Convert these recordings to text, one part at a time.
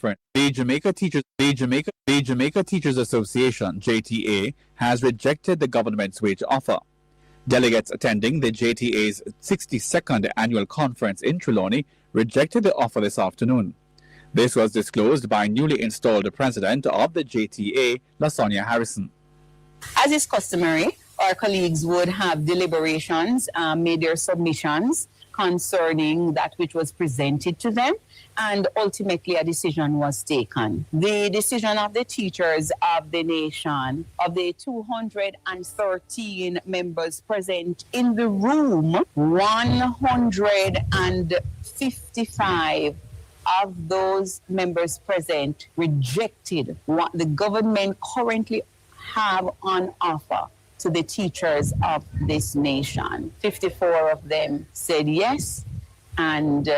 conference. The Jamaica Teachers Association, JTA, has rejected the government's wage offer. Delegates attending the JTA's 62nd annual conference in Trelawney rejected the offer this afternoon. This was disclosed by newly installed president of the JTA, LaSonia Harrison. As is customary, our colleagues would have deliberations, made their submissions concerning that which was presented to them, and ultimately a decision was taken. The decision of the teachers of the nation, of the 213 members present in the room, 155 of those members present rejected what the government currently have on offer to the teachers of this nation. 54 of them said yes, and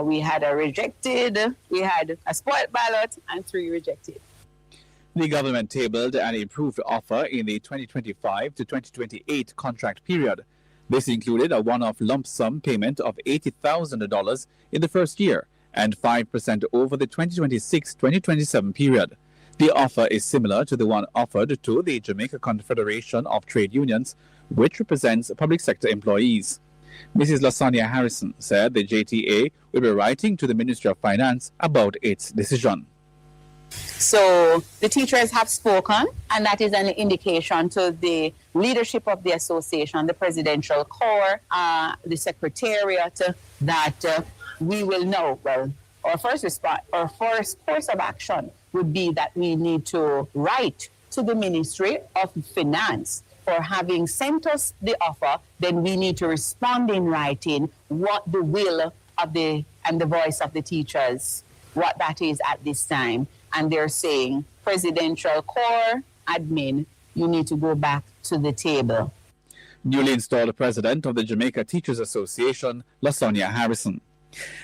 we had a spoiled ballot, and 3 rejected. The government tabled an improved offer in the 2025 to 2028 contract period. This included a one-off lump sum payment of $80,000 in the first year and 5% over the 2026-2027 period. The offer is similar to the one offered to the Jamaica Confederation of Trade Unions, which represents public sector employees. Mrs. LaSonia Harrison said the JTA will be writing to the Ministry of Finance about its decision. So the teachers have spoken, and that is an indication to the leadership of the association, the presidential corps, the secretariat, that we will know. Well, our first course of action would be that we need to write to the Ministry of Finance for having sent us the offer. Then we need to respond in writing what the will of the voice of the teachers, what that is at this time. And they're saying, presidential corps, admin, you need to go back to the table. Newly installed president of the Jamaica Teachers Association, LaSonia Harrison.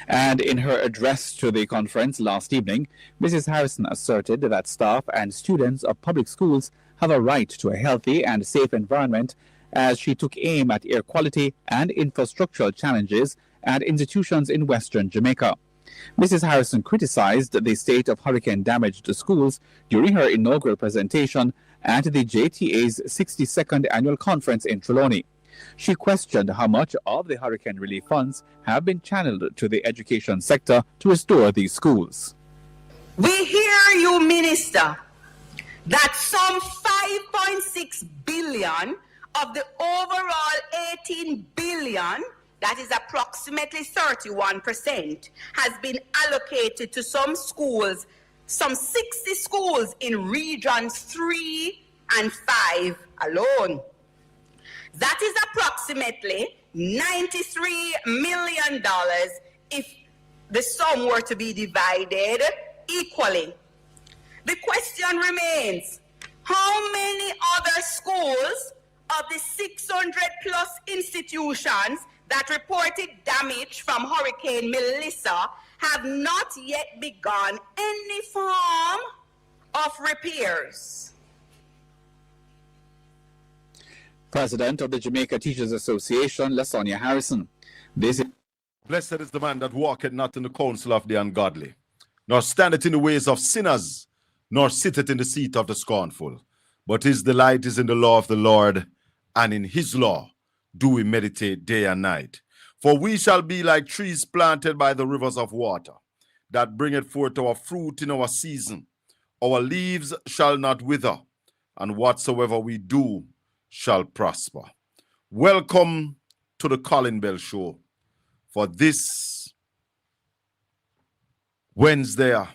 And in her address to the conference last evening, Mrs. Harrison asserted that staff and students of public schools have a right to a healthy and safe environment, as she took aim at air quality and infrastructural challenges at institutions in Western Jamaica. Mrs. Harrison criticized the state of hurricane-damaged schools during her inaugural presentation at the JTA's 62nd annual conference in Trelawney. She questioned how much of the hurricane relief funds have been channeled to the education sector to restore these schools. We hear you, Minister, that some 5.6 billion of the overall 18 billion, that is approximately 31%, has been allocated to some schools, some 60 schools in regions 3 and 5 alone. That is approximately $93 million if the sum were to be divided equally. The question remains, how many other schools of the 600 plus institutions that reported damage from Hurricane Melissa have not yet begun any form of repairs? President of the Jamaica Teachers Association, LaSonia Harrison. Blessed is the man that walketh not in the counsel of the ungodly, nor standeth in the ways of sinners, nor sitteth in the seat of the scornful. But his delight is in the law of the Lord, and in his law do we meditate day and night. For we shall be like trees planted by the rivers of water, that bringeth forth our fruit in our season. Our leaves shall not wither, and whatsoever we do shall prosper. Welcome to the Colin Bell Show for this Wednesday,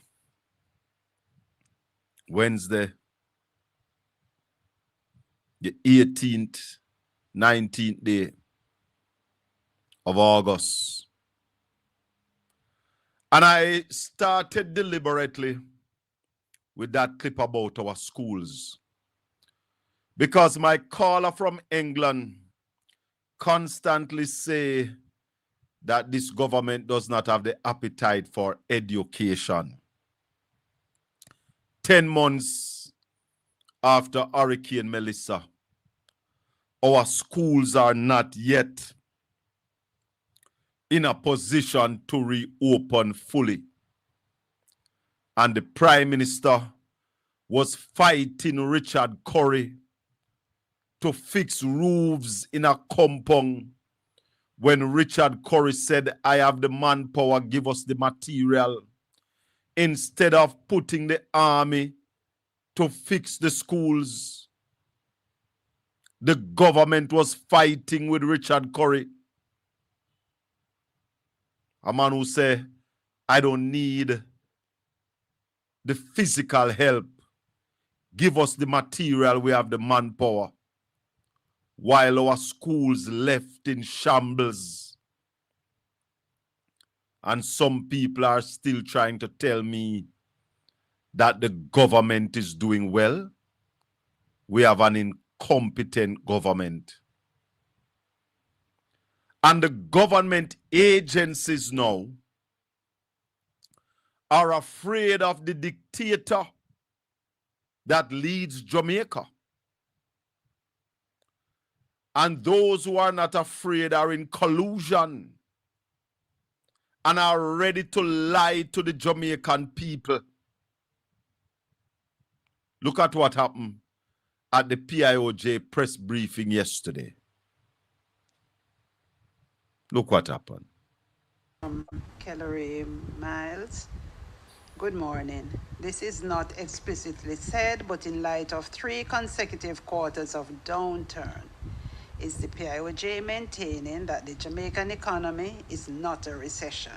the 18th, 19th day of August. And I started deliberately with that clip about our schools, because my caller from England constantly say that this government does not have the appetite for education. 10 months after Hurricane Melissa, our schools are not yet in a position to reopen fully. And the Prime Minister was fighting Richard Curry to fix roofs in a compound when Richard Curry said, I have the manpower, give us the material, instead of putting the army to fix the schools. The government was fighting with Richard Curry, a man who said, I don't need the physical help. Give us the material, we have the manpower. While our schools left in shambles. And some people are still trying to tell me that the government is doing well. We have an incompetent government. And the government agencies now are afraid of the dictator that leads Jamaica. And those who are not afraid are in collusion and are ready to lie to the Jamaican people. Look at what happened at the PIOJ press briefing yesterday. Look what happened. Kellery Miles. Good morning. This is not explicitly said, but in light of 3 consecutive quarters of downturn, is the PIOJ maintaining that the Jamaican economy is not a recession?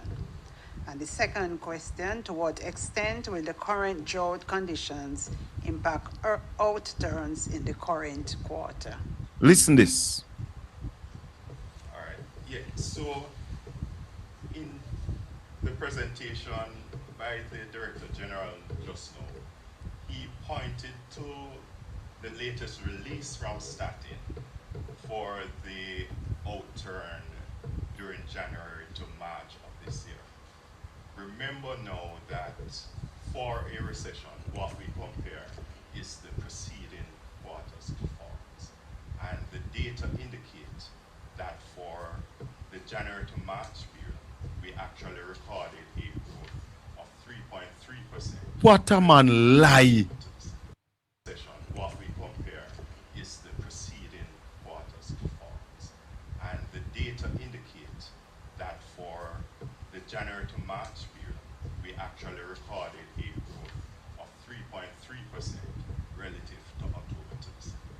And the second question, to what extent will the current drought conditions impact outturns in the current quarter? Listen this. All right. Yeah. So in the presentation by the Director General just now, he pointed to the latest release from Statin for the outturn during January to March of this year. Remember now that for a recession, what we compare is the preceding quarter's performance. And the data indicate that for the January to March period, we actually recorded a growth of 3.3%. What a man lie. What we compare is the preceding quarter's performance. And the data indicate that for the January to March period, we actually recorded a growth of 3.3% relative to October to December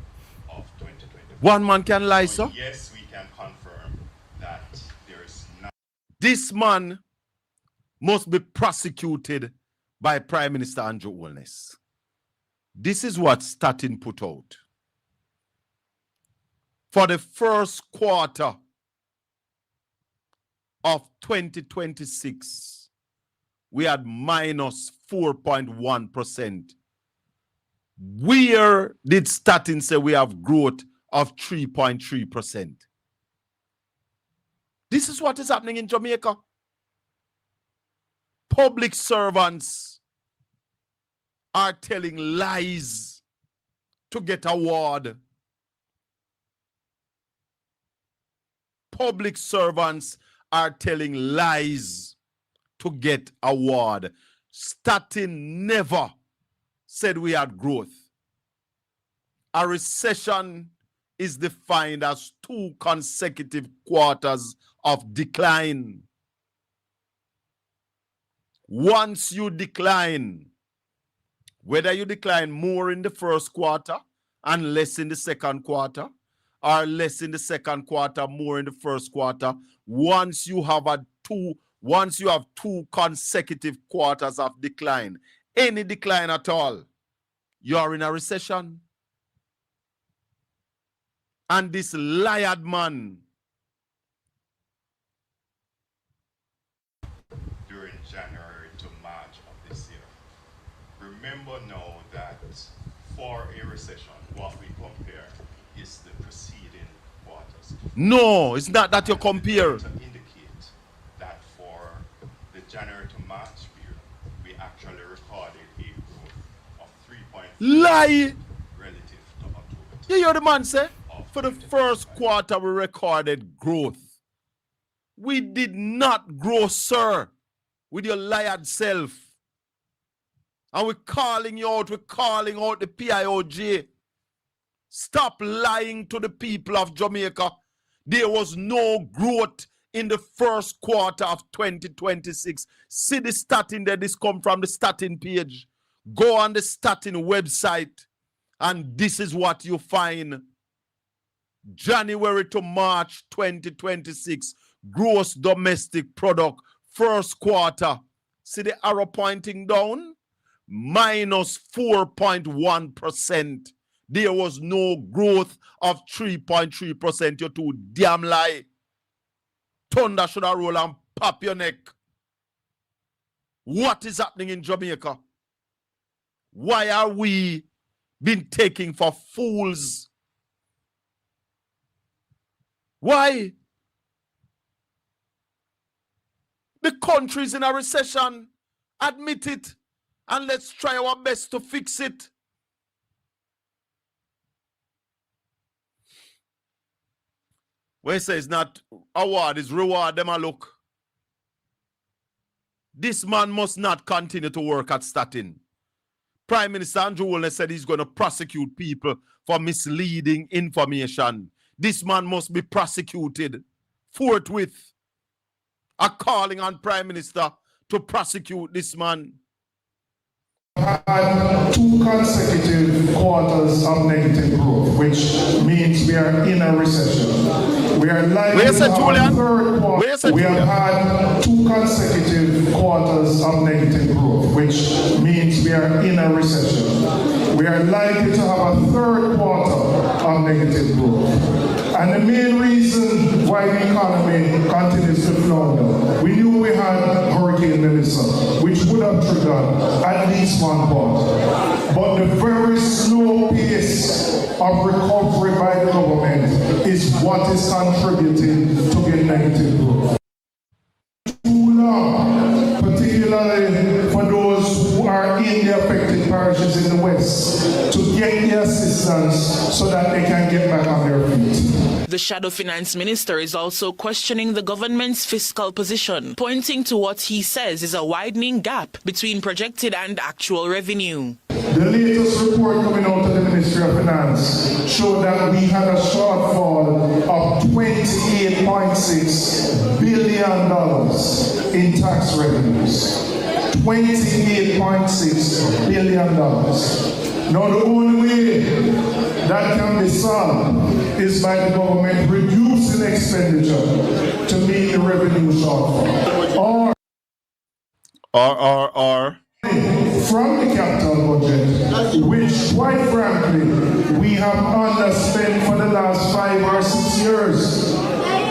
of 2020. One man can lie, sir. Yes, we can confirm that there is not. This man must be prosecuted by Prime Minister Andrew Holness. This is what Statin put out. For the first quarter of 2026, we had minus 4.1%. Where did Statin say we have growth of 3.3%? This is what is happening in Jamaica. Public servants are telling lies to get award. Public servants are telling lies to get award. Statin never said we had growth. A recession is defined as 2 consecutive quarters of decline. Once you decline, whether you decline more in the first quarter and less in the second quarter, or less in the second quarter, more in the first quarter, once you have 2 consecutive quarters of decline, any decline at all, you're in a recession. And this liar man During January to March of this year. Remember now that for a recession, what we compare is the preceding quarters. No, it's not that you compare. To indicate that for the January to March period, we actually recorded a growth of 3.3% Lie. relative to October. You hear the man say? For the first quarter, we recorded growth. We did not grow, sir, with your lied self. And we're calling you out. We're calling out the PIOJ. Stop lying to the people of Jamaica. There was no growth in the first quarter of 2026. See the stat in there. This come from the statin page. Go on the statin website, and this is what you find. January to March 2026, gross domestic product, first quarter. See the arrow pointing down? Minus 4.1%. There was no growth of 3.3%. You're too damn lie. Thunder should have roll and pop your neck. What is happening in Jamaica? Why are we being taken for fools? Why? The country is in a recession. Admit it. And let's try our best to fix it. When it says not award, is reward them a look. This man must not continue to work at Statin. Prime Minister Andrew Holness said he's going to prosecute people for misleading information. This man must be prosecuted forthwith. A calling on Prime Minister to prosecute this man. Had 2 consecutive quarters of negative growth, which means we are in a recession. We are likely to have a third quarter. We have had 2 consecutive quarters of negative growth, which means we are in a recession. We are likely to have a third quarter of negative growth. And the main reason why the economy continues to flounder, we knew we had Hurricane Melissa, which would have triggered at least one quarter. But the very slow pace of recovery by the government is what is contributing to the negative growth. Too long, particularly for those who are in the affected parishes in the West, to get the assistance so that they can get back on their feet. The Shadow Finance Minister is also questioning the government's fiscal position, pointing to what he says is a widening gap between projected and actual revenue. The latest report coming out of the Ministry of Finance showed that we had a shortfall of $28.6 billion in tax revenues. $28.6 billion. Now the only way that can be solved is by the government reducing expenditure to meet the revenue shortfall. Or from the capital budget, which quite frankly, we have underspent for the last 5 or 6 years.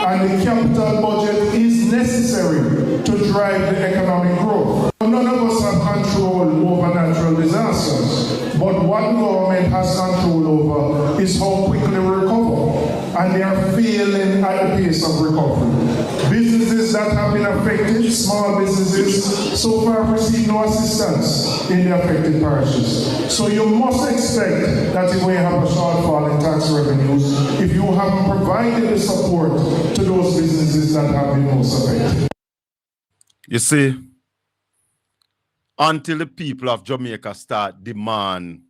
And the capital budget is necessary to drive the economic growth. None of us have control over natural disasters, but what government has control over is how quickly we recover. And they are failing at the pace of recovery. Businesses that have been affected, small businesses, so far receive no assistance in the affected parishes. So you must expect that you will have a shortfall in tax revenues if you haven't provided the support to those businesses that have been most affected. You see, until the people of Jamaica start demand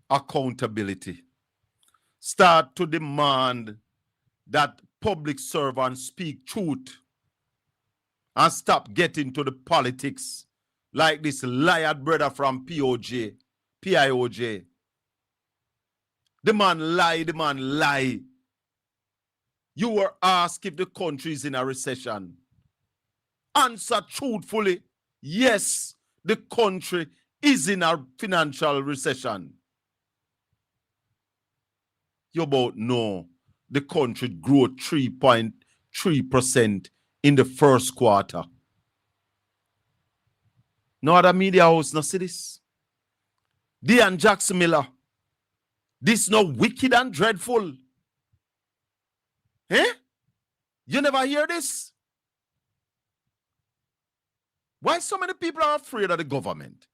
accountability, start to demand that public servants speak truth and stop getting to the politics like this liar brother from PIOJ. The man lie. You were asked if the country is in a recession. Answer truthfully, yes, the country is in a financial recession. You both know the country grew 3.3% in the first quarter. No other media house no see this. Dean Jackson Miller, this no wicked and dreadful. Eh? You never hear this? Why so many people are afraid of the government?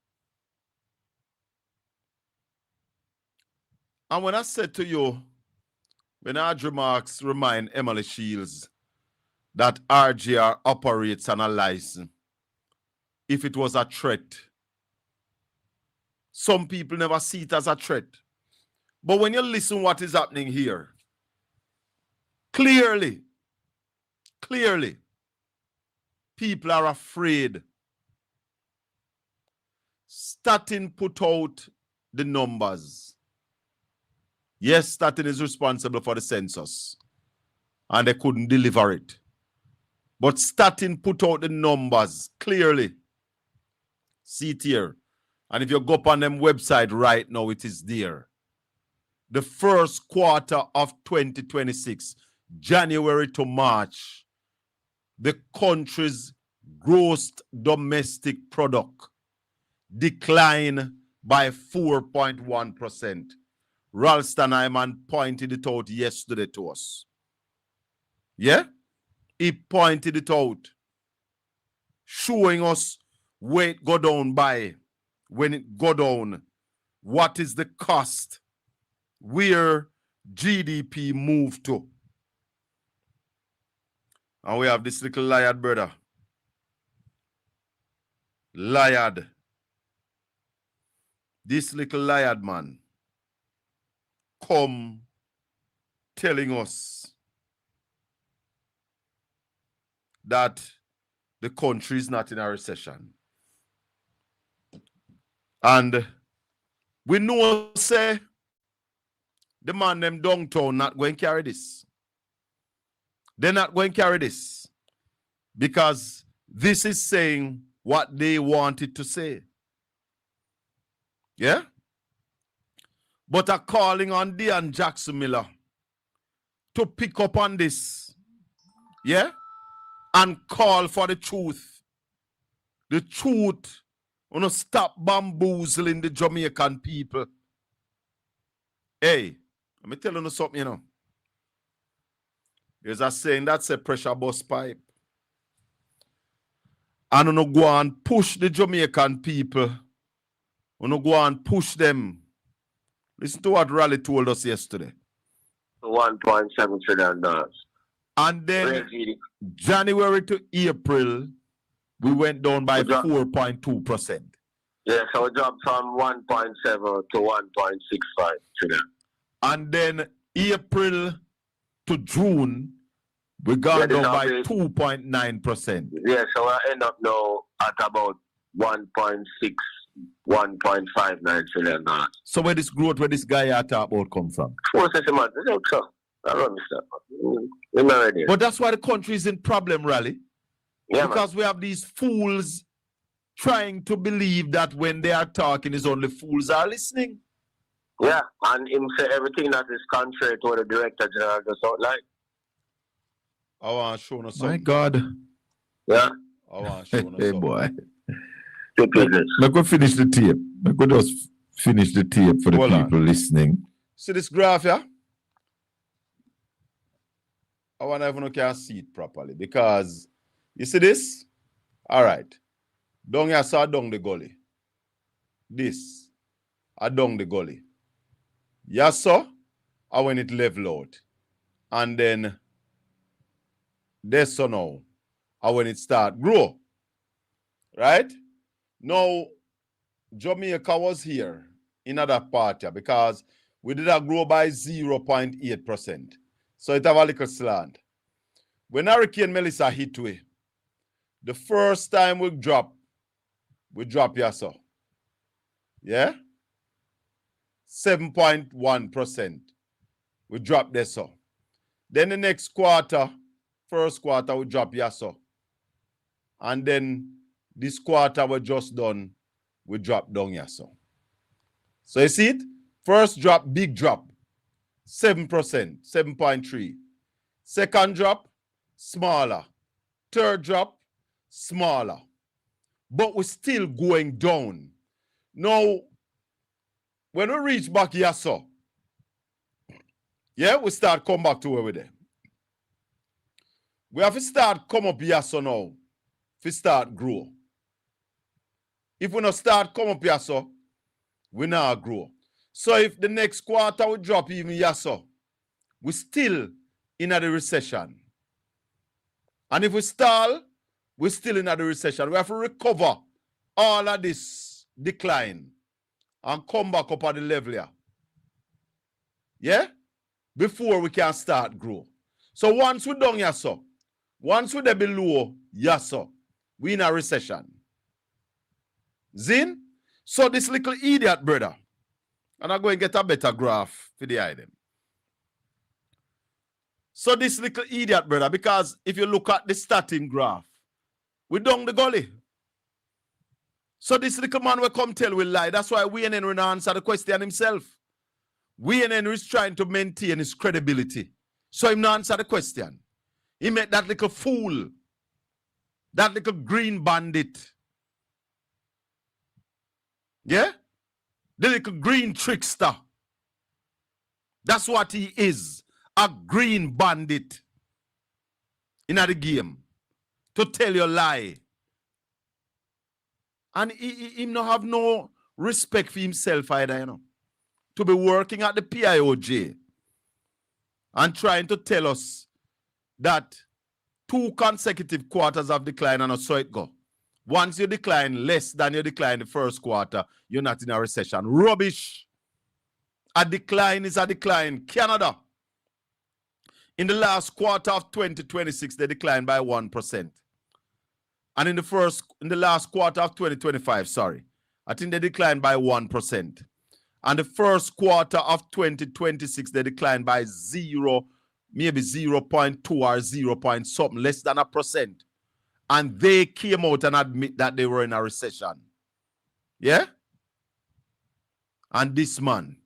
And when I said to you, when Audrey Marks remind Emily Shields that RGR operates on a license, if it was a threat, Some people never see it as a threat. But when you listen what is happening here, clearly, people are afraid. Statin put out the numbers. Yes, Statin is responsible for the census, and they couldn't deliver it. But Statin put out the numbers clearly. See it here. And if you go up on them website right now, it is there. The first quarter of 2026, January to March, the country's gross domestic product declined by 4.1%. Ralston Hyman pointed it out yesterday to us. Yeah? He pointed it out, showing us where it go down by, when it go down, what is the cost, where GDP moved to. And we have this little Liard brother. Liard. This little Liard man come telling us that the country is not in a recession. And we know, say, the man them downtown not going to carry this. They're not going to carry this because this is saying what they wanted to say. Yeah? But are calling on Dean Jackson Miller to pick up on this. Yeah? And call for the truth. The truth. Wanna stop bamboozling the Jamaican people. Hey, let me tell you something, you know. There's a saying that's a pressure bust pipe. And wanna go and push the Jamaican people. Wanna go and push them. Listen to what Raleigh told us yesterday. $1.7 trillion. And then January to April, we went down by 4.2%. Yeah, so we dropped from 1.7 to 1.65 trillion. And then April to June, we got down by 2.9%. Yeah, so we end up now at about 1.6, 1.59 trillion. So where this growth, where this guy at about come from? But that's why the country is in problem, Raleigh. Yeah, because we have these fools trying to believe that when they are talking is only fools are listening. Yeah, and him say everything that is contrary to what the Director General just outlined. I want to show you something. My God. Yeah. I want to show you Hey, something. boy. Let me finish the tape. Let me just finish the tape for the people listening. See this graph here? I want everyone can see it properly because you see this? All right. Down here, so down the gully. This, down the gully. Yes, sir. I when it level out. And then this so now. And when it start grow. Right? Now, Jamaica was here in other part here because we did a grow by 0.8%. So it have a little slant. When Hurricane Melissa hit we, the first time we drop here, so. Yeah? 7.1%. We drop there, so. Then the next quarter, first quarter, we drop here, so. And then this quarter we just done, we drop down here, so. So you see it? First drop, big drop. 7%, 7.3. Second drop, smaller. Third drop, smaller. But we're still going down. Now, when we reach back here, so, yeah, we start come back to where we're there. We have to start come up here, so now, if we start grow. If we not start come up here, so, we not grow. So if the next quarter we drop even here, so, we still in the recession. And if we stall, we're still in the recession. We have to recover all of this decline. and come back up at the level here. Yeah? Before we can start grow. So once we done here, so once we below, yes, so we in a recession. Zin? So this little idiot, brother, and I'm going to get a better graph for the item. So this little idiot, brother, because if you look at the starting graph, we down the gully. So this little man will come tell we lie. That's why we ain't answer the question himself. We ain't is trying to maintain his credibility. So him not answer the question. He made that little fool, that little green bandit. Yeah? The little green trickster. That's what he is. A green bandit in the game. To tell you a lie. And he no have no respect for himself either, you know. To be working at the PIOJ and trying to tell us that 2 consecutive quarters of decline and so it go. Once you decline less than you decline the first quarter, you're not in a recession. Rubbish. A decline is a decline. Canada, in the last quarter of 2026, they declined by 1%. And in the last quarter of 2025, sorry, I think they declined by 1%. And the first quarter of 2026, they declined by 0, maybe 0.2 or 0 point something, less than 1%. And they came out and admit that they were in a recession. Yeah? And this man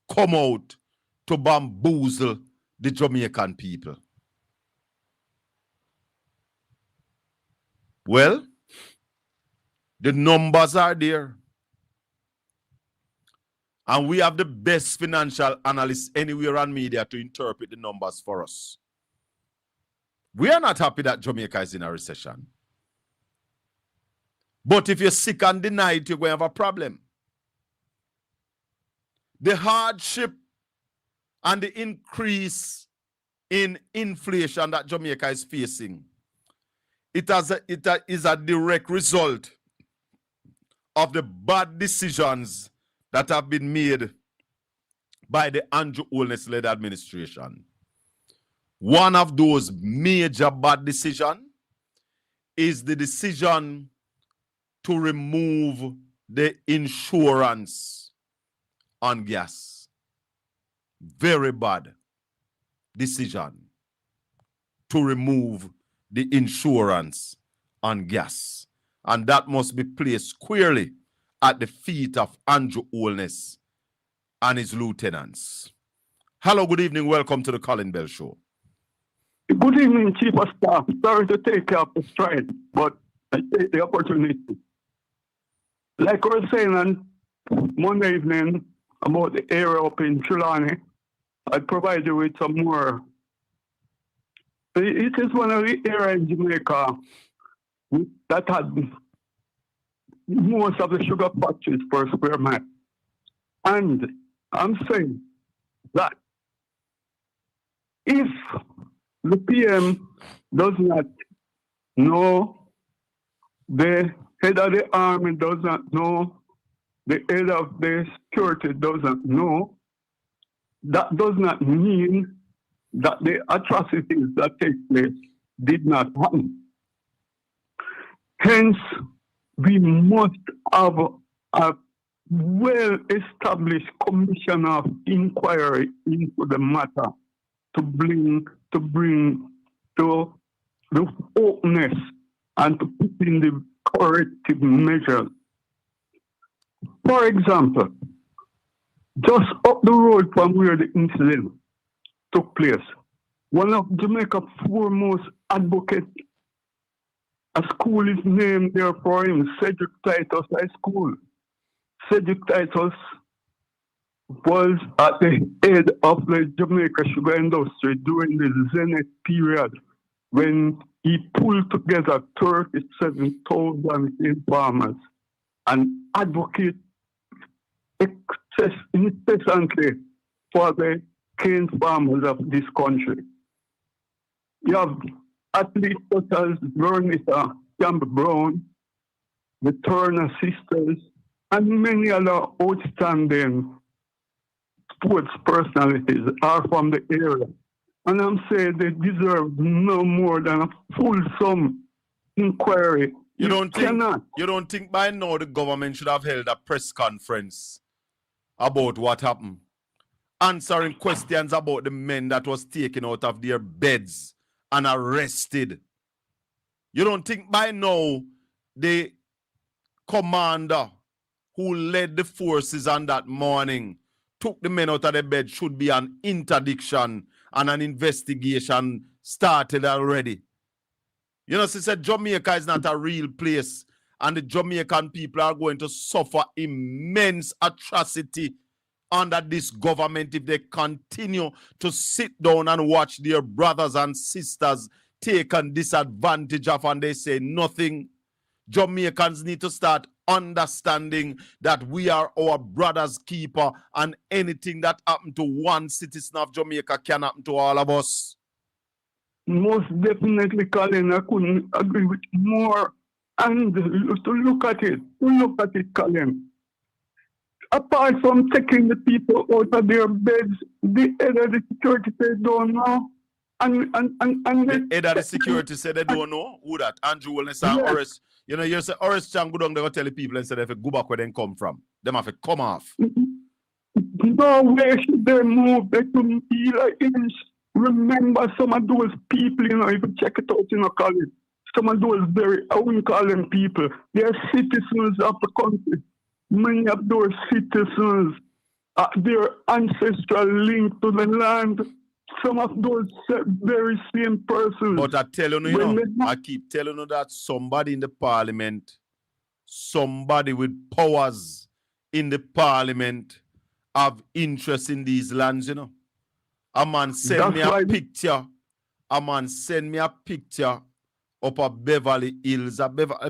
come out to bamboozle the Jamaican people. Well, the numbers are there. And we have the best financial analysts anywhere on media to interpret the numbers for us. We are not happy that Jamaica is in a recession. But if you're sick and deny it, you're going to have a problem. The hardship and the increase in inflation that Jamaica is facing, it is a direct result of the bad decisions that have been made by the Andrew Holness-led administration. One of those major bad decisions is the decision to remove the insurance on gas. Very bad decision to remove the insurance on gas. And that must be placed squarely at the feet of Andrew Holness and his lieutenants. Hello, good evening. Welcome to the Colin Bell Show. Good evening, Chief of Staff. Sorry to take up the stride, but I take the opportunity. Like I was saying on Monday evening about the area up in Trelawney, I provide you with some more. It is one of the areas in Jamaica that had most of the sugar factories per square mile. And I'm saying that if the PM does not know, the head of the army does not know, the head of the security doesn't know, that does not mean that the atrocities that take place did not happen. Hence, we must have a well-established commission of inquiry into the matter to bring to the openness and to put in the corrective measures. For example, just up the road from where the incident took place, one of Jamaica's foremost advocates, a school is named there for him, Cedric Titus High School. Cedric Titus was at the head of the Jamaica sugar industry during the Zenith period when he pulled together 37,000 farmers and advocated incessantly for the cane farmers of this country. You have athletes such as Vernita Campbell Brown, the Turner sisters, and many other outstanding sports personalities are from the area. And I'm saying they deserve no more than a fulsome inquiry. You don't think by now the government should have held a press conference about what happened? Answering questions about the men that was taken out of their beds and arrested. You don't think by now the commander who led the forces on that morning, took the men out of their bed, should be an interdiction and an investigation started already? You know, she said Jamaica is not a real place, and the Jamaican people are going to suffer immense atrocity under this government if they continue to sit down and watch their brothers and sisters taken disadvantage of and they say nothing. Jamaicans need to start understanding that we are our brother's keeper, and anything that happened to one citizen of Jamaica can happen to all of us. Most definitely, Colin, I couldn't agree with more. And to look at it, Colin. Apart from taking the people out of their beds, the head of the security said don't know. And the head of the security said they don't know. Who that? Andrew Wellness and Horace. You know, you say Horace Chang go down there, tell the people and say they have to go back where they come from. They have to come off. No way should they move. They couldn't be like this. Remember some of those people, you know, if you check it out, you know, Colin. Some of those I wouldn't call them people. They are citizens of the country. Many of those citizens, their ancestral link to the land. Some of those very same persons. But I tell you, I keep telling you that somebody in the parliament, somebody with powers in the parliament have interest in these lands, you know. A man send me a picture. A man send me a picture up at Beverly Hills.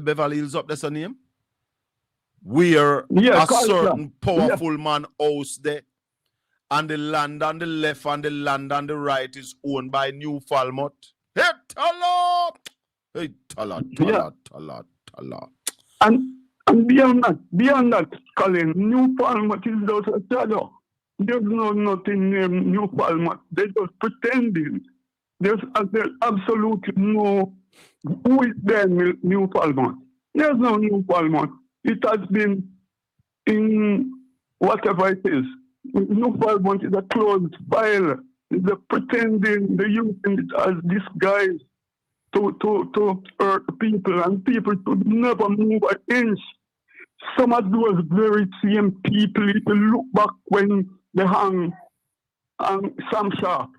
Beverly Hills up, that's her name? Where a certain powerful man house there. And the land on the left and the land on the right is owned by New Falmouth. Hey, Tala! Hey, Tala. And beyond that, Colin, New Falmouth is just a shadow. There's nothing named New Falmouth. They're just pretending. There's absolutely no, who is there New Falmouth? There's no New Falmouth. It has been in whatever it is. New Falmouth is a closed file. They're pretending, they're using it as disguise to hurt people, and people should never move an inch. Some of those very same people, if you look back when they hung Sam Sharp,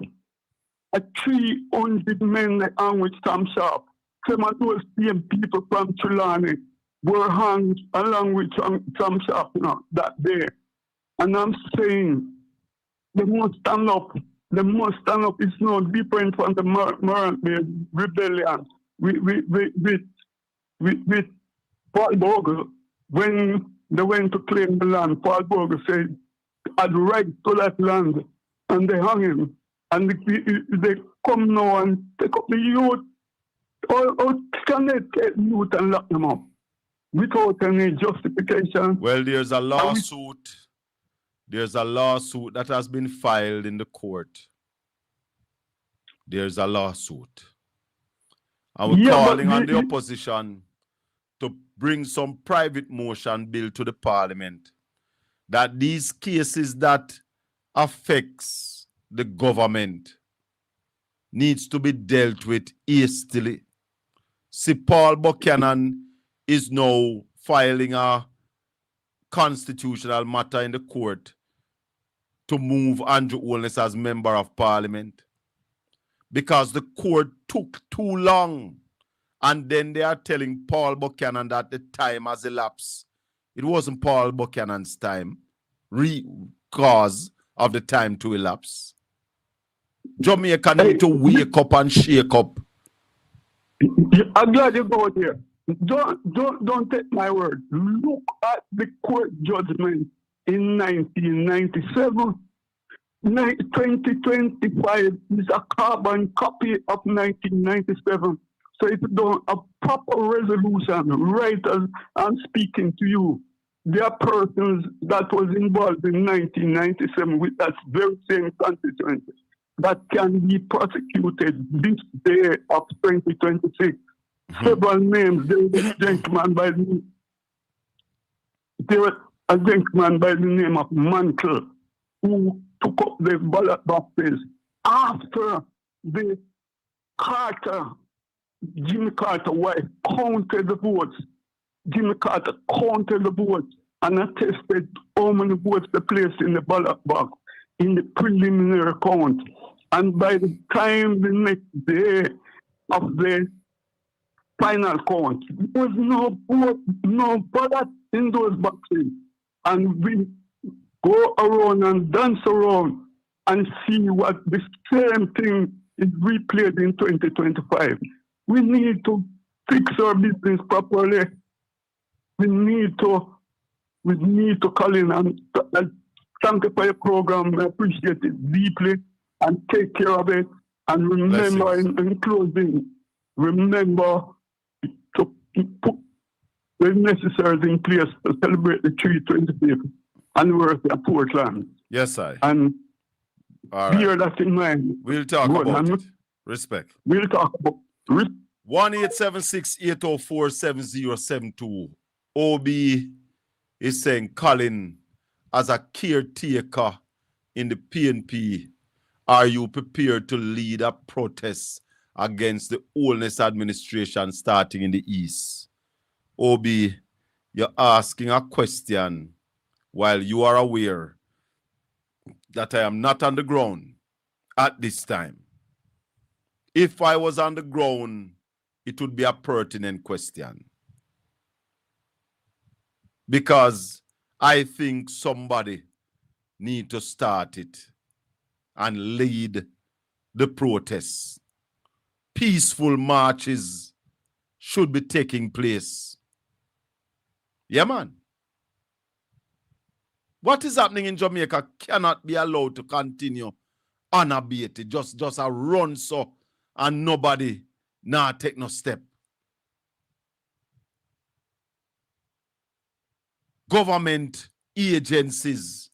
300 men they hung with Sam Sharp. Some of those same people from Trelawney were hung along with Sam Sharp, you know, that day. And I'm saying they must stand up. They must stand up. It's no different from the Morant rebellion with Paul Bogle. When they went to claim the land, Paul Bogle said, I'd right to that land. And they hung him. And they come now and take up the youth. Or can they take youth and lock them up without any justification? Well, there's a lawsuit. There's a lawsuit that has been filed in the court. There's a lawsuit. And we're calling on the opposition to bring some private motion bill to the parliament that these cases that affects the government needs to be dealt with hastily. See, Paul Buchanan is now filing a constitutional matter in the court to move Andrew Holness as member of parliament because the court took too long, and then they are telling Paul Buchanan that the time has elapsed. It wasn't Paul Buchanan's time, cause of the time to elapse. Jamaica need to wake up and shake up. I'm glad you go there. Don't take my word. Look at the court judgment in 1997. 2025 is a carbon copy of 1997. So if you don't have proper resolution, right as I'm speaking to you, there are persons that was involved in 1997 with that very same constituency that can be prosecuted this day of 2026. Several names. There was a gentleman by the name of Mantle who took up the ballot boxes after the Jimmy Carter wife counted the votes. Jimmy Carter counted the votes and attested how many votes they placed in the ballot box in the preliminary count. And by the time the next day of the final count, there was no vote, no ballot in those boxes. And we go around and dance around and see what the same thing is replayed in 2025. We need to fix our business properly. We need to call in and thank you for your program. I appreciate it deeply and take care of it. And remember, in closing, remember to put the necessary in place to celebrate the 325th anniversary of Portland. Yes, sir. And right. Bear that in mind. We'll talk about it. Respect. We'll talk about 1-876-804-7072. OB is saying, Colin, as a caretaker in the PNP, are you prepared to lead a protest against the oldest administration starting in the East? OB, you're asking a question while you are aware that I am not on the ground at this time. If I was on the ground, it would be a pertinent question. Because I think somebody need to start it and lead the protests. Peaceful marches should be taking place. Yeah, man. What is happening in Jamaica cannot be allowed to continue unabated. Just a run so and nobody nah take no step. Government agencies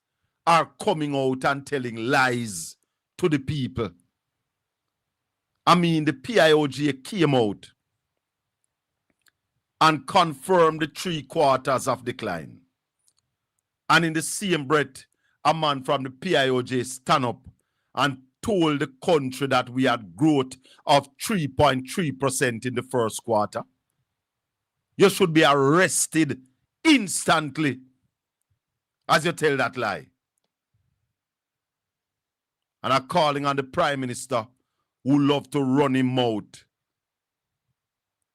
are coming out and telling lies to the people. I mean, the PIOG came out and confirmed the 3/4 of decline. And in the same breath, a man from the PIOG stand up and told the country that we had growth of 3.3% in the first quarter. You should be arrested instantly as you tell that lie. And I'm calling on the Prime Minister who love to run him mouth.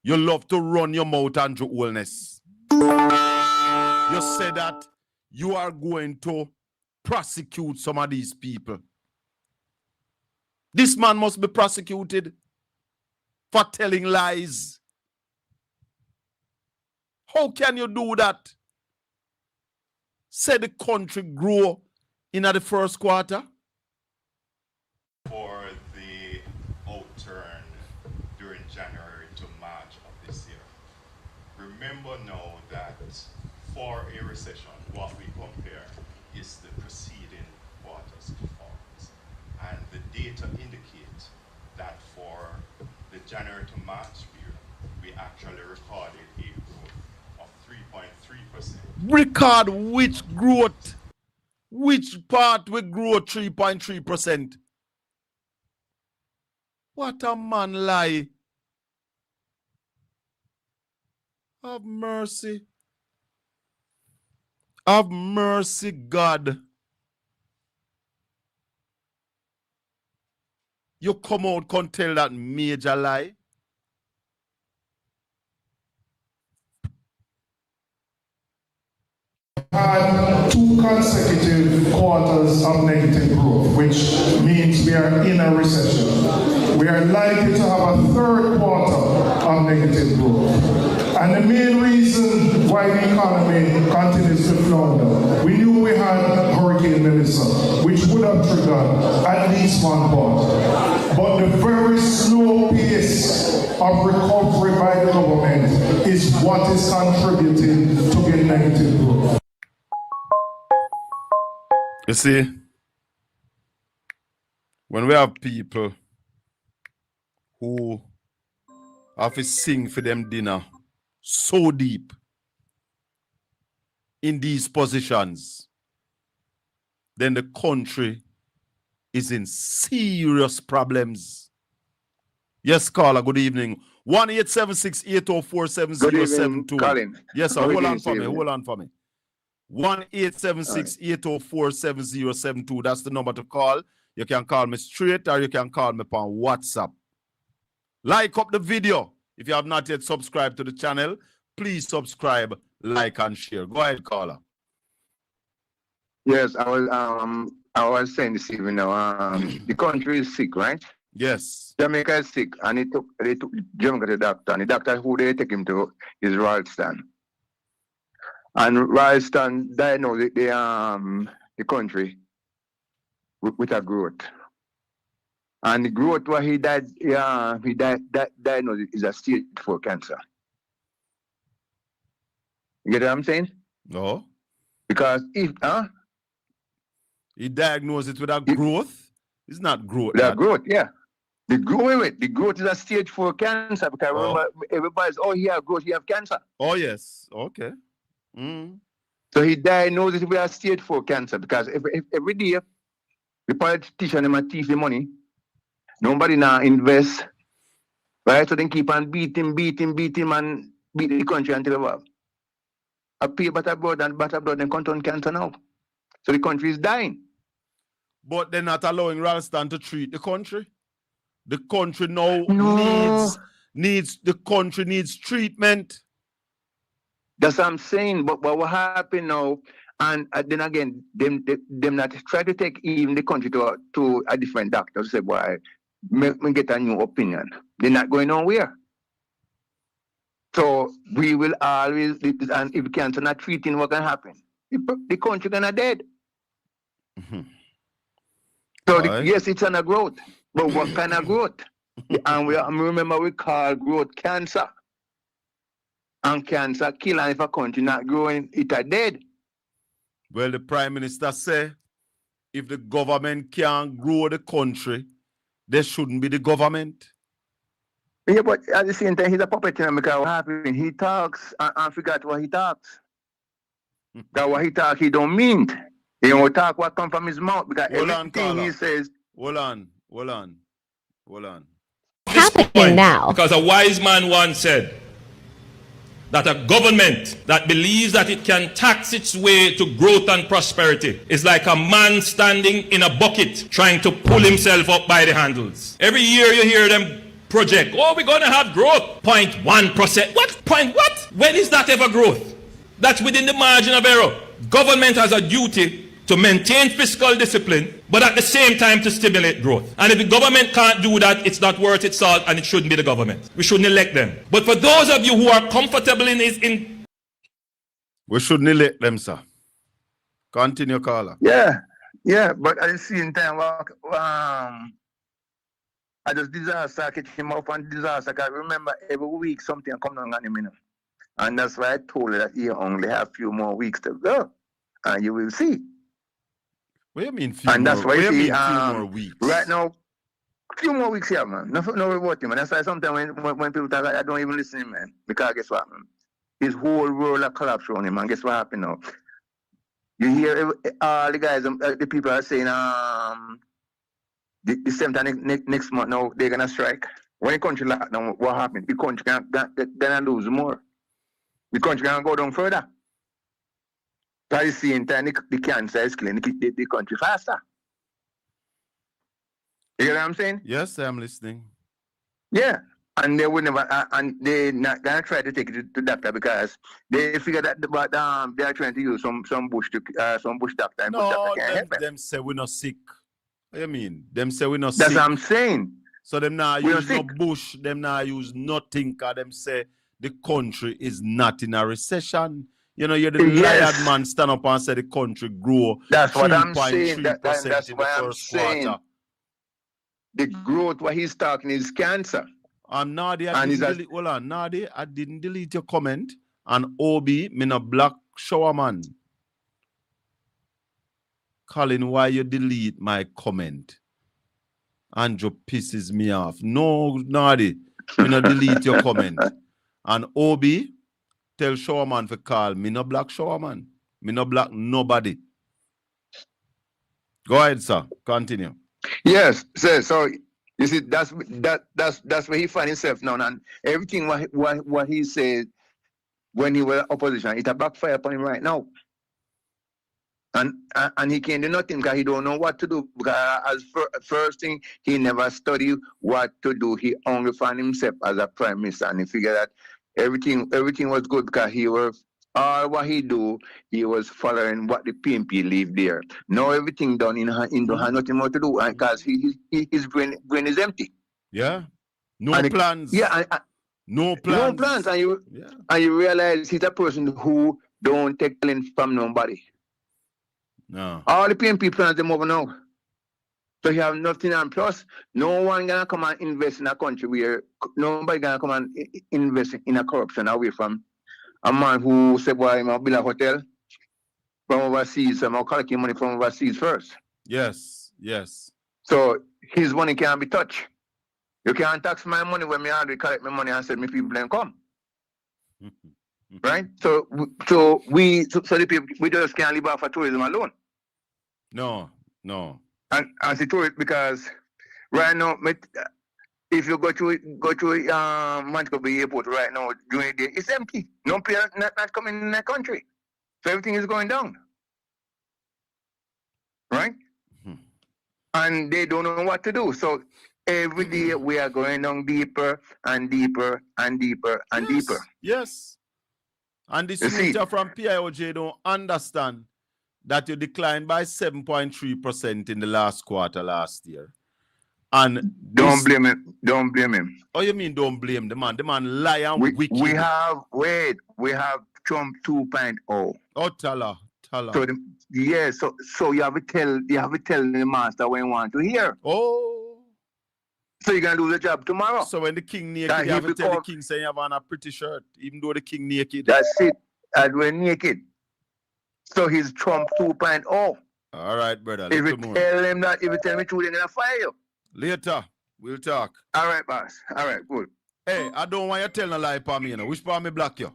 You love to run your mouth, Andrew Holness. You said that you are going to prosecute some of these people. This man must be prosecuted for telling lies. How can you do that? Say the country grow in the first quarter. For the outturn during January to March of this year. Remember now that for a recession, what we compare is the preceding quarter's performance. And the data indicate that for the January to March period, we actually recorded a growth of 3.3%. Record which growth? Which part we grow 3.3%? What a man lie. Have mercy. Have mercy, God. You come out and tell that major lie. Had 2 consecutive quarters of negative growth, which means we are in a recession. We are likely to have a 3rd quarter of negative growth. And the main reason why the economy continues to flounder, we knew we had Hurricane Melissa, which would have triggered at least 1 part. But the very slow pace of recovery by the government is what is contributing to the negative growth. You see, when we have people who have to sing for them dinner so deep in these positions, then the country is in serious problems. Yes, caller, good evening. 1-876-804-7072. Colin. Yes, sir. How Hold are on you for me. doing? Hold on for me. 1-876-804-7072. That's the number to call. You can call me straight or you can call me on WhatsApp. Like up the video. If you have not yet subscribed to the channel, please subscribe, like, and share. Go ahead, caller. Yes, I was saying this evening now, the country is sick, right? Yes. Jamaica is sick, and they took Jamaica to the doctor, and the doctor who they take him to is Ralston. And Ralston diagnosed the country with a growth. And the growth what he diagnosed is a stage 4 cancer. You get what I'm saying? No. Because he diagnosed it with a growth. It's not growth. The growth, yeah. The growth is a stage 4 cancer, because remember everybody's he have growth, he have cancer. Oh yes. Okay. So he diagnosed it with a stage 4 cancer, because if every day the politician them thief the money, nobody now invest, right? So they keep on beat him and beat the country until they have a pay better blood and control cancer now. So the country is dying. But they're not allowing Ralston to treat the country. The country now needs treatment. That's what I'm saying. But what happened now? And then again, them not try to take even the country to a different doctor to say, boy, me get a new opinion. They're not going nowhere. So we will always, and if cancer not treating, what can happen? The country gonna dead. So yes, it's on a growth, but what kind of growth? And remember we call growth cancer. And cancer kill, and if a country not growing, it are dead. Well, the Prime Minister say if the government can't grow the country, there shouldn't be the government. Yeah, but at the same time, he's a puppet, because what happened? He talks and forgot what he talks. That what he talks, he don't mean. He don't talk what come from his mouth, because everything he says. Hold on. Happening now. Because a wise man once said that a government that believes that it can tax its way to growth and prosperity is like a man standing in a bucket trying to pull himself up by the handles. Every year you hear them project, we're going to have growth. 0.1%. What? What? When is that ever growth? That's within the margin of error. Government has a duty to maintain fiscal discipline, but at the same time to stimulate growth. And if the government can't do that, it's not worth its salt, and it shouldn't be the government. We shouldn't elect them. But for those of you who are comfortable in we shouldn't elect them, sir. Continue, caller. Yeah, but at the same time, I just disaster catch him up on disaster. Because remember, every week something comes on him, and that's why I told you that you only have a few more weeks to go, and you will see. What do you mean few more weeks? Right now, a few more weeks here, man. No about him, man. That's why sometimes when people talk, I don't even listen to him, man. Because guess what, man? His whole world has collapsed around him, man. Guess what happened now? You hear all the guys, the people are saying, the same time next month now, they're going to strike. When the country locked down, what happened? The country gonna lose more. The country gonna go down further. At the same time, the cancer is killing the country faster. You get what I'm saying? Yes, I'm listening. Yeah. And they would never, and they're not gonna try to take it to doctor, because they figure that they are trying to use some bush doctor. And no, them say we're not sick. What do you mean? Them say we're not sick. That's what I'm saying. So them now use no bush, them now use nothing, because them say the country is not in a recession. You know, you're the liar man stand up and say the country grow. That's what I'm saying. That's in the why I'm first saying. quarter. The growth what he's talking is cancer. Nadi, And he's hold on, Nadi, I didn't delete your comment. And Obi, me no black shower man. Colin, why you delete my comment? Andrew pisses me off. No, Nadi, me no delete your comment. And Obi, tell showerman for call. Me no black showerman. Me no black nobody. Go ahead, sir. Continue. Yes, sir. So you see, that's where he finds himself now. And everything what he said when he was opposition, it a backfire upon him right now. And he can't do nothing because he don't know what to do. Because as first thing, he never studied what to do. He only found himself as a prime minister, and he figured that everything was good because he was all what he do. He was following what the PNP leave there. Now everything done in had nothing more to do because his brain is empty. Yeah, no plans. No plans. No plans, and you realize he's a person who don't take talent from nobody. No. All the PNP plans them over now. So you have nothing, and plus, no one gonna come and invest in a country where nobody gonna come and invest in a corruption away from a man who said, "Boy, I'm gonna build a hotel from overseas. I'm gonna collect money from overseas first." Yes, yes. So his money can't be touched. You can't tax my money when me already collect my money and said me people don't come. Right? So the people, we just can't live off of tourism alone. No. And as a tourist, because right now, if you go to Montego Bay Airport right now during the day, it's empty. No people not coming in the country. So everything is going down. Right? And they don't know what to do. So every day we are going down deeper and deeper and deeper and deeper. Yes. And the senator from PIOJ don't understand that you declined by 7.3% in the last quarter last year. And don't blame him. Don't blame him. Oh, you mean don't blame the man? The man lie and wicked. We have Trump 2.0. Oh, tell her. So you have to tell the master when you want to hear. Oh. So you're gonna lose the job tomorrow. So when the king naked, you have to tell the king saying you have on a pretty shirt, even though the king naked. That's it. And we're naked. So he's Trump 2.0. All right, brother. If you tell him that, if you tell me true, they're gonna fire you. Later, we'll talk. All right, boss. All right, good. Hey, I don't want you to tell no lie for me, you know. Which part me block you?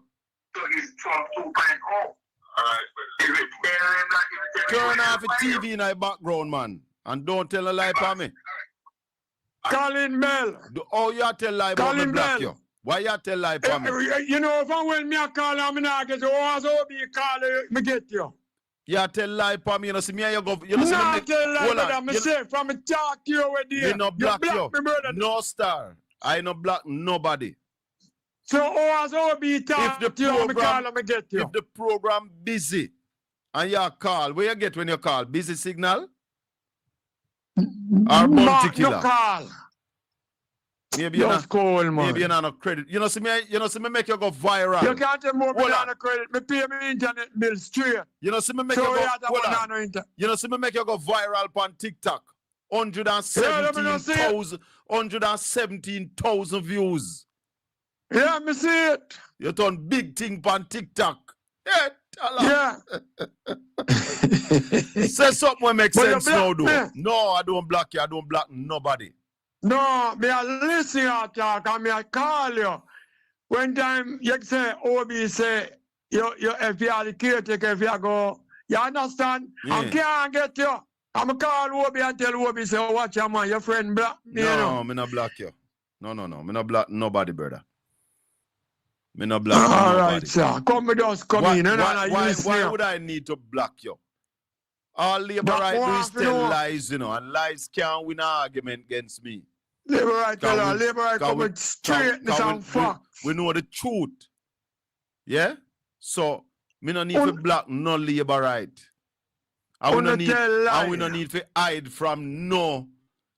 So he's Trump 2.0. All right, if you tell him that, if you turn off the TV in the background, man, and don't tell a lie for me. Colin Bell. Oh, you tell lie about me block you. Why you tell lie for me? You know, if I when me a call and me not get you, I be call me get you. You tell lie for me, you know, see me and you go. You know, I tell lie, brother. Me say from me talk you with you. Me no block you. Me, brother. No star. I no block nobody. So I be talk if the you, me call and me get you. If the program busy and you call, where you get when you call? Busy signal? Or bounty killer? No call. Maybe you're not cool, man. Maybe you're not no credit. You know, see me make you go viral. You can't tell more than a credit. Me pay me internet bill straight. You know, see me make you go. You know, see me make you go viral on TikTok. 117,000 views. Yeah, me see it. You turn big thing on TikTok. Yeah, say something will make sense now, though. No, I don't block you. I don't block nobody. No, me a listen to talk and me a call you. When time you say, Obi say, you if you are the caretaker, if you go, you understand? Yeah. I can't get you. I'm a call Obi and tell Obi, say, watch your man, your friend block me. No, me not block you. No. Me not block nobody, brother. Me not block nobody. All right, sir. Come in. Why would I need to block you? All labor right do is tell lies, you know, and lies can't win an argument against me. Labor right come with straightness and facts. We know the truth. Yeah? So, me no need to block no labor right. And we no need to hide from no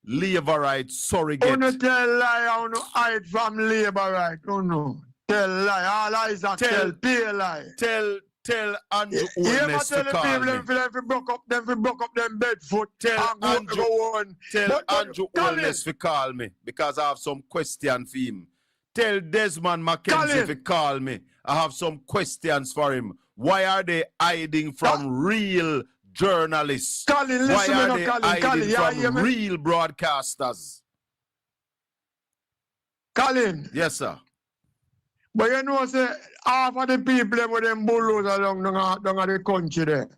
labor right surrogate. You no tell lie, I no hide from labor right. Oh no. Tell lie. All lies are tell pay lie. Tell Andrew Yeah, Holness to tell the call people me. them fi broke up them Bedford. Tell and Andrew, go on. tell But Andrew Colin, Holness to call me because I have some question for him. Tell Desmond McKenzie to call me. I have some questions for him. Why are they hiding from real journalists? Colin, Why listen are me they now, Colin. hiding Colin, from real broadcasters? Colin. Yes, sir. But you know, say, half of the people them with them bulldozer down the country there.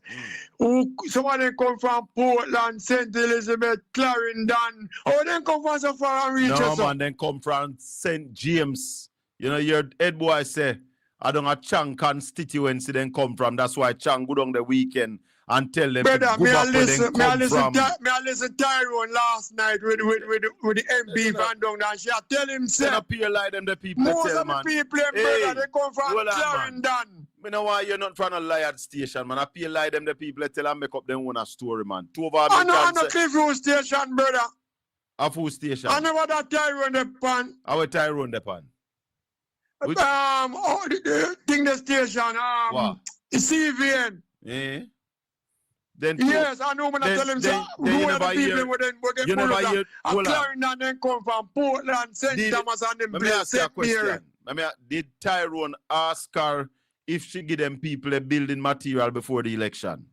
Some of them come from Portland, St. Elizabeth, Clarendon. Oh, they come from so far and reach No, us man, up. then come from St. James. You know, your head boy say, I don't have Chang constituency then come from. That's why Chang go down the weekend and tell them Brother, to go back where they come from. Me I listen Tyrone last night with the MP van down there. She tell him say, Then appear like them the people most tell, of the man. people, them, Hey, brother, they come from hold on, man. Clarendon. Me know why you're not from a liar station, man. I feel like them the people tell and make up them own a story, man. Two of our I know Cliff Road Station, brother. A full station. I know what that Tyrone the pan. Our Tyrone the pan. Which? The thing the station, what? CVN. Yeah. Then yes, I know when I tell him, so, who are the people with them, you never hear, and Clarendon then come from Portland, St. Thomas and them let me ask you a place, question. Did Tyrone ask her if she give them people a building material before the election?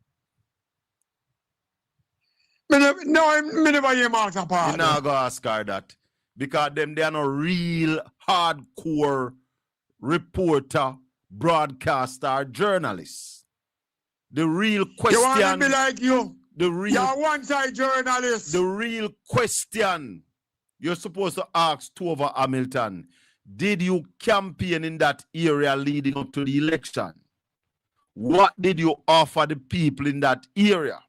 No, I never hear Mark apart. You not go ask her that. Because them, they are no real hardcore reporter, broadcaster, journalists. The real question. You want to be like you? You're one-side journalist. The real question you're supposed to ask Tova Hamilton, did you campaign in that area leading up to the election? What did you offer the people in that area?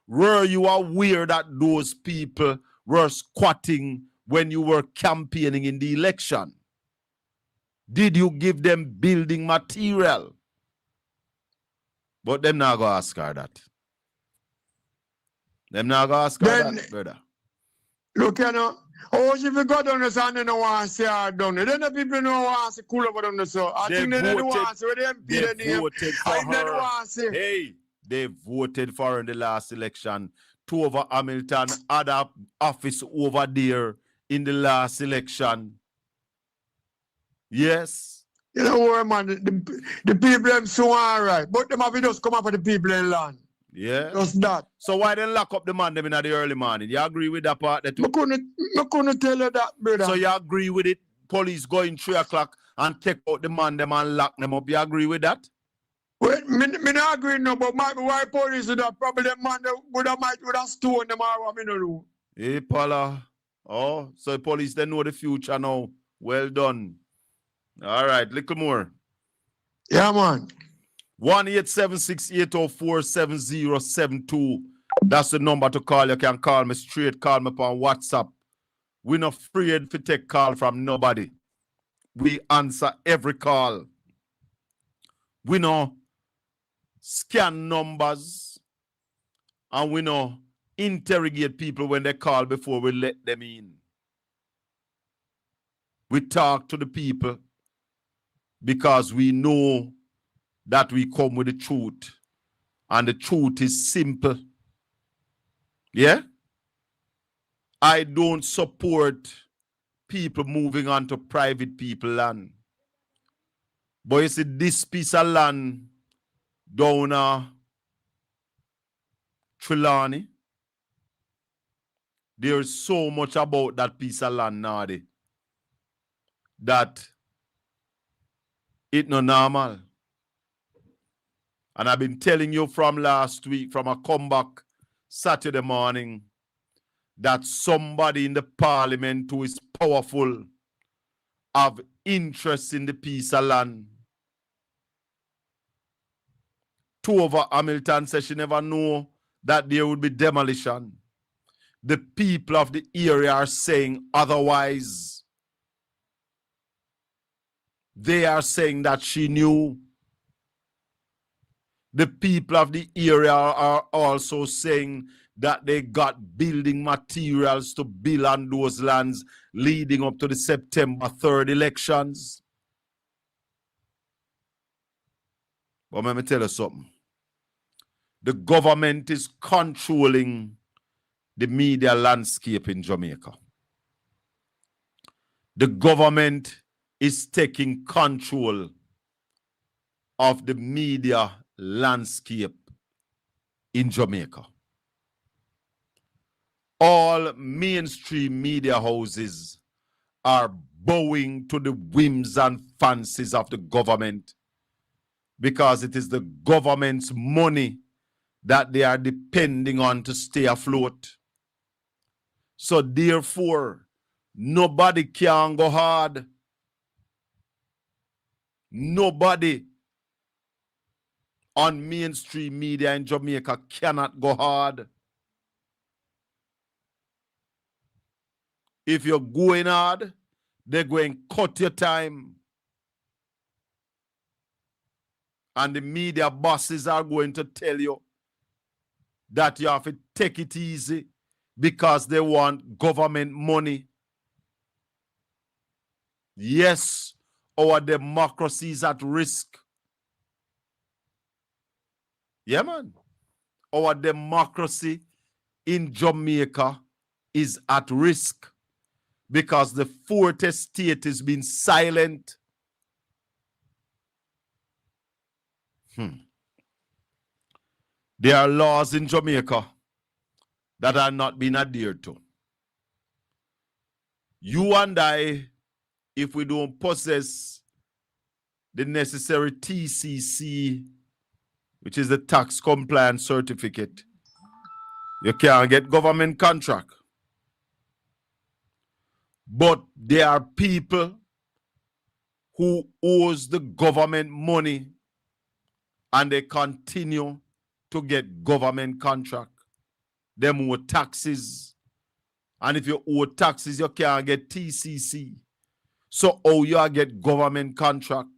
Were you aware that those people were squatting when you were campaigning in the election? Did you give them building material? But them not gonna ask her that. Them not gonna ask her that, brother. Look, you know, if you go down the sun, they don't want to see her down there. Then the people don't want to cool over down the sun. I think they don't want to see where they voted for her. Hey, they voted for her in the last election. Tova Hamilton had an office over there in the last election. Yes. You know what, man? The people them so alright, but them have to just come up for the people in land. Yeah. Just that. So why then lock up the man them in the early morning? You agree with that part? I couldn't tell you that, brother. So you agree with it? Police going 3 o'clock and take out the man them and lock them up. You agree with that? Well, me not agree no, but why police do that? Probably the man would have stoned them or what me no know. Hey, Paula. Oh, so the police they know the future now. Well done. All right, little more. Yeah, man. 1-876-804-7072. That's the number to call. You can call me straight. Call me on WhatsApp. We're not afraid to take call from nobody. We answer every call. We know scan numbers and we know interrogate people when they call before we let them in. We talk to the people because we know that we come with the truth. And the truth is simple. Yeah? I don't support people moving on to private people land. But you see, this piece of land down Trelawney, there's so much about that piece of land now that it's not normal. And I've been telling you from last week, from a comeback Saturday morning, that somebody in the parliament who is powerful have interest in the piece of land. Tova Hamilton says she never knew that there would be demolition. The people of the area are saying otherwise. They are saying that she knew. The people of the area are also saying that they got building materials to build on those lands leading up to the September 3rd elections. But let me tell you something. The government is controlling the media landscape in Jamaica. The government is taking control of the media landscape in Jamaica. All mainstream media houses are bowing to the whims and fancies of the government because it is the government's money that they are depending on to stay afloat. So therefore, nobody can go hard. Nobody on mainstream media in Jamaica cannot go hard. If you're going hard, they're going to cut your time. And the media bosses are going to tell you that you have to take it easy because they want government money. Yes, our democracy is at risk. Yeah, man. Our democracy in Jamaica is at risk because the fourth estate has been silent. There are laws in Jamaica that are not being adhered to. You and I, if we don't possess the necessary TCC, which is the tax compliance certificate, you can't get government contract. But there are people who owes the government money and they continue to get government contract. Them owe taxes. And if you owe taxes, you can't get TCC. So how you get government contract?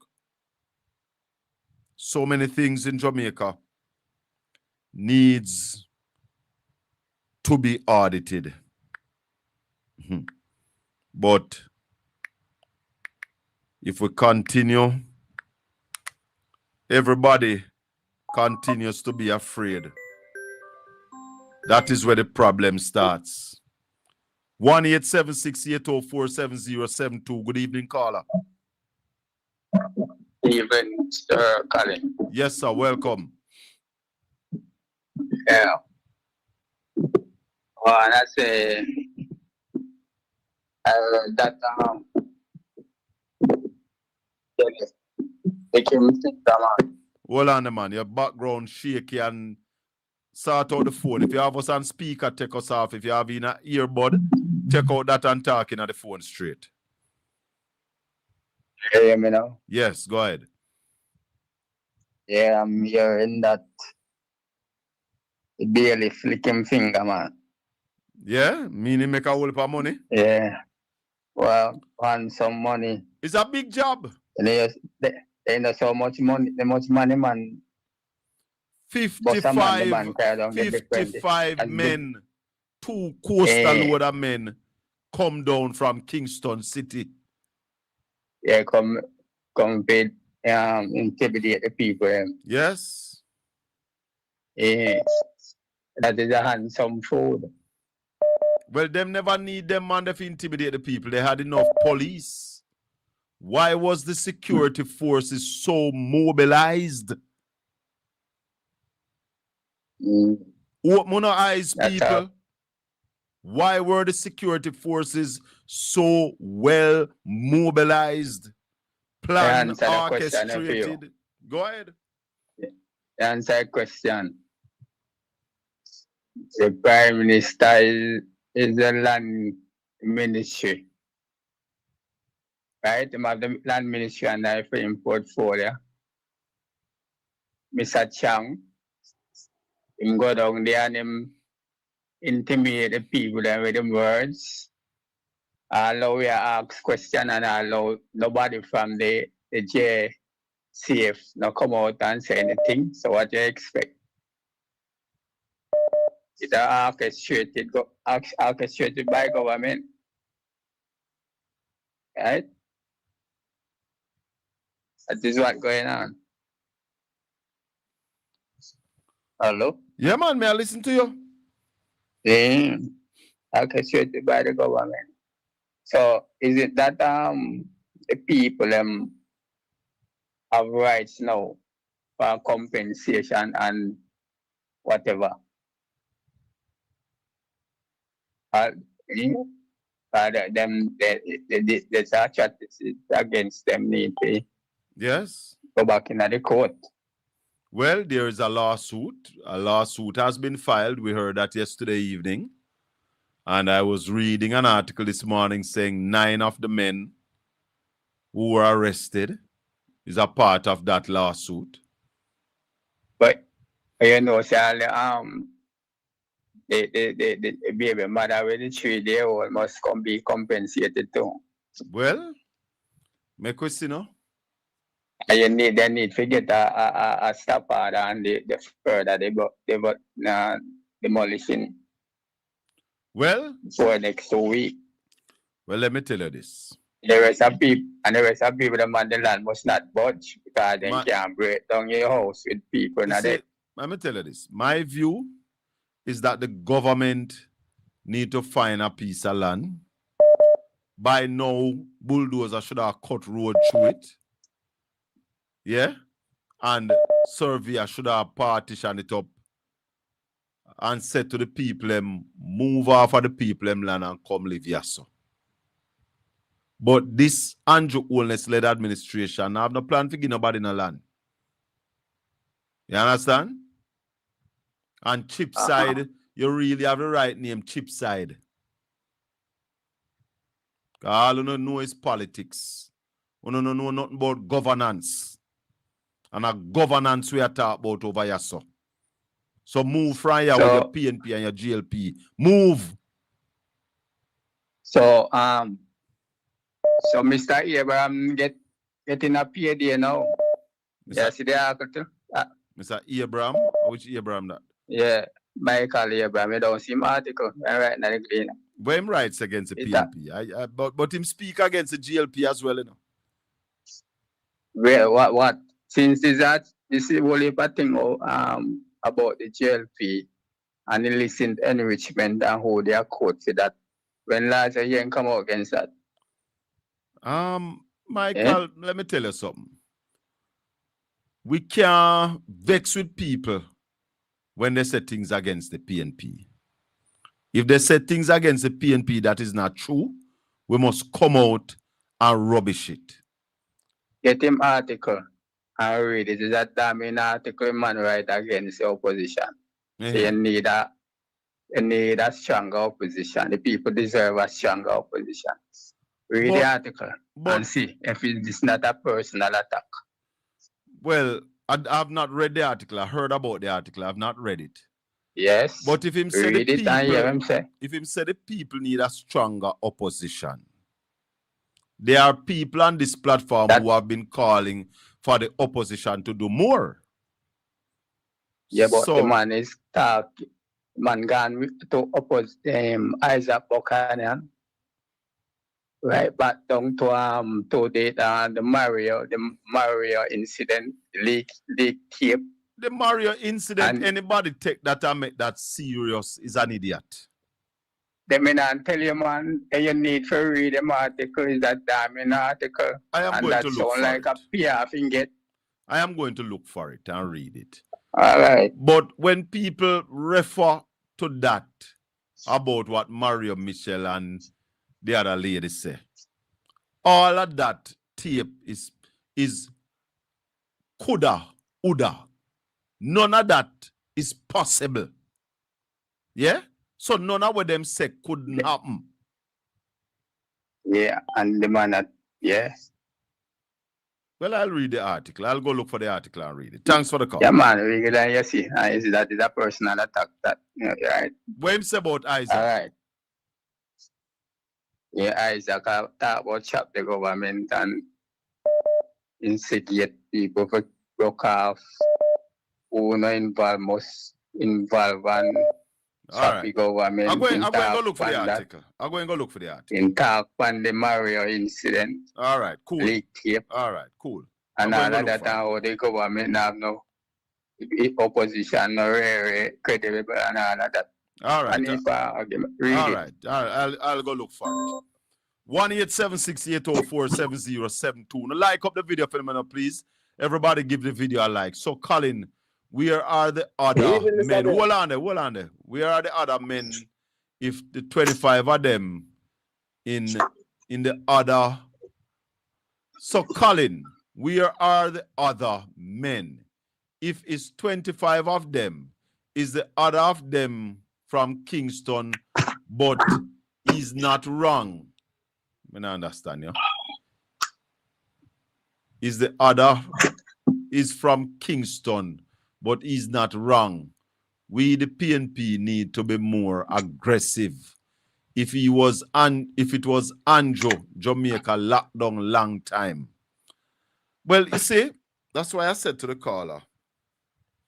So many things in Jamaica needs to be audited. But if we continue, everybody continues to be afraid. That is where the problem starts. 1-876-804-7072. Good evening, caller. Good evening, Mr. Colin. Yes, sir. Welcome. Yeah. Well, and I say that hold on, man. Your background shaky and sort out the phone. If you have us on speaker, take us off. If you have in an earbud, take out that and talking at the phone straight. You hear me now? Yes, go ahead. Yeah, I'm hearing that barely flicking finger, man. Yeah, meaning make a whole lot of money. Yeah. Well, want some money. It's a big job. And they know so much money, man. 55 men, 2 coastal loader men come down from Kingston City. Yeah, come pay, intimidate the people. Yes. Yeah. That is a handsome food. Well, them never need them man to intimidate the people. They had enough police. Why was the security forces so mobilized? Open our eyes, people. Why were the security forces so well mobilized, planned, orchestrated? Go ahead. Answer a question. The Prime Minister is the land ministry. Right? They have the land ministry and I for portfolio. Mr. Chang, him go down there and him intimidate the people with them words. Allow you ask question and allow nobody from the JCF now come out and say anything. So what do you expect? It's orchestrated by government. Right? That is what's going on. Hello? Yeah, man, may I listen to you? Yeah. Orchestrated by the government. So is it that the people have rights now for compensation and whatever? There's a chat against them need to Yes. go back in the court. Well, there is a lawsuit. A lawsuit has been filed. We heard that yesterday evening. And I was reading an article this morning saying 9 of the men who were arrested is a part of that lawsuit. But you know, Charlie, the baby mother with the 3-day-old must be compensated too. Well, my question, no? And they need to get a stop order and the further demolishing. Well, for next 2 weeks. Well, let me tell you this. The rest of people that man the land must not budge because they can't break down your house with people. Let me tell you this. My view is that the government need to find a piece of land. By now, bulldozer should have cut road through it. Yeah? And surveyor should have partitioned it up and said to the people, move off of the people land and come live here. So. But this Andrew Holness-led administration have no plan to give nobody in the land. You understand? And Chipside, you really have the right name, Chipside. All you don't know is politics. You don't know nothing about governance. And a governance we are talking about over here, so. So move from here with your PNP and your GLP. Move. So Mr. Abraham getting a PhD now. Yeah, see the article. Mr. Abraham? Which Abraham that? Yeah, Michael Abraham. You don't see my article. Right now, but him writes against the PNP. But him speak against the GLP as well, you know. Well, what? Since this is the whole thing about the GLP and illicit enrichment and how they are quoted that when last year come out against that. Michael, let me tell you something. We can't vex with people when they say things against the PNP. If they say things against the PNP that is not true, we must come out and rubbish it. Get him article and read it. Is that damn article man right against the opposition. So you need a stronger opposition. The people deserve a stronger opposition. Read the article and see if it's not a personal attack. Well, I've not read the article. I heard about the article. I've not read it. Yes. But if him say read the it people, and hear him say. If him say the people need a stronger opposition, there are people on this platform who have been calling for the opposition to do more. Yeah, but the man is talking. Man gone to oppose Isaac Buchanan. Right back down to the Mario incident, leak tape. The Mario incident, anybody take that and make that serious is an idiot. They may not tell you, man, and you need to read the article, is that damning article. I am going to look for like it. A PR thing get. I am going to look for it and read it. All right. But when people refer to that about what Mario Michel and the other lady say, all of that tape is coulda, woulda. None of that is possible. Yeah? So none of what them say couldn't happen. Yeah, and the man yes. Well, I'll read the article. I'll go look for the article and read it. Thanks for the call. Yeah, man, you see. That is a personal attack. That, right? What him say about Isaac? All right. Yeah, Isaac talk about chop the government and instigate people for broke off who no involved must involve and chop the government. I'm going to go look for the article. I'm going to go look for the article. In talk on the Mario incident. All right, cool. Leak tape. All right, cool. And all of that how the government have no opposition not very credible and all of that. All right. And if read All it. right. I'll go look for it. 1-876-804-7072. Now, like up the video phenomenon, please. Everybody give the video a like. So, Colin, where are the other men? Hold on there. Where are the other men if the 25 of them in the other? So, Colin, where are the other men? If it's 25 of them, is the other of them from Kingston, but he's not wrong? I don't understand you. Is the other is from Kingston, but he's not wrong? We, the PNP, need to be more aggressive. If it was Andrew, Jamaica locked down long time. Well, you see, that's why I said to the caller,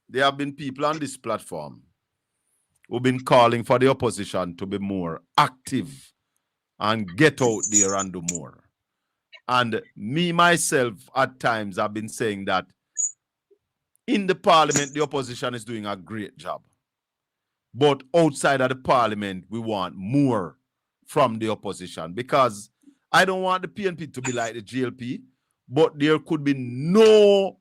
there have been people on this platform who've been calling for the opposition to be more active and get out there and do more. And me, myself, at times, I've been saying that in the parliament, the opposition is doing a great job. But outside of the parliament, we want more from the opposition, because I don't want the PNP to be like the GLP, but there could be no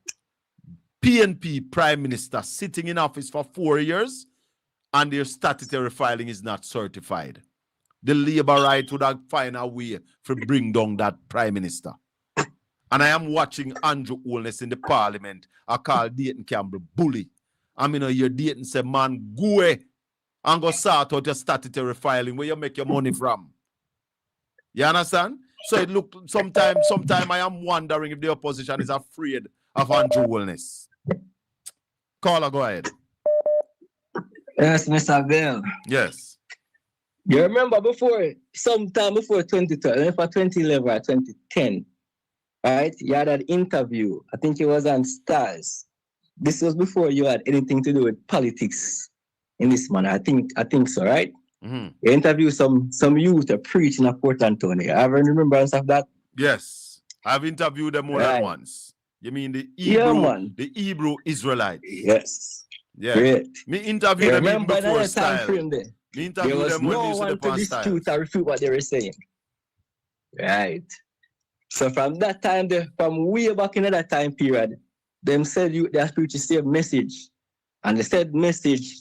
PNP prime minister sitting in office for 4 years and their statutory filing is not certified. The Labour right would have find a way to bring down that prime minister. And I am watching Andrew Holness in the parliament. I call Dayton Campbell bully. I mean, you're Dayton say, man, go away and go sort out your statutory filing where you make your money from. You understand? So it look sometime I am wondering if the opposition is afraid of Andrew Holness. Caller, go ahead. Yes, Mr. Bell. Yes. You remember sometime before 2012, for 2011 or 2010, right? You had an interview. I think it was on Stars. This was before you had anything to do with politics in this manner. I think so, right? Mm-hmm. You interviewed some youth preaching at Portland. I have any remembrance of that? Yes. I've interviewed them more than once. You mean the Hebrew Israelites? Yes. Yeah. Great. Me interviewed them even before Style. There was no one to dispute or refute what they were saying. Right. So from that time, from way back in that time period, them said they are preaching the same message. And the said message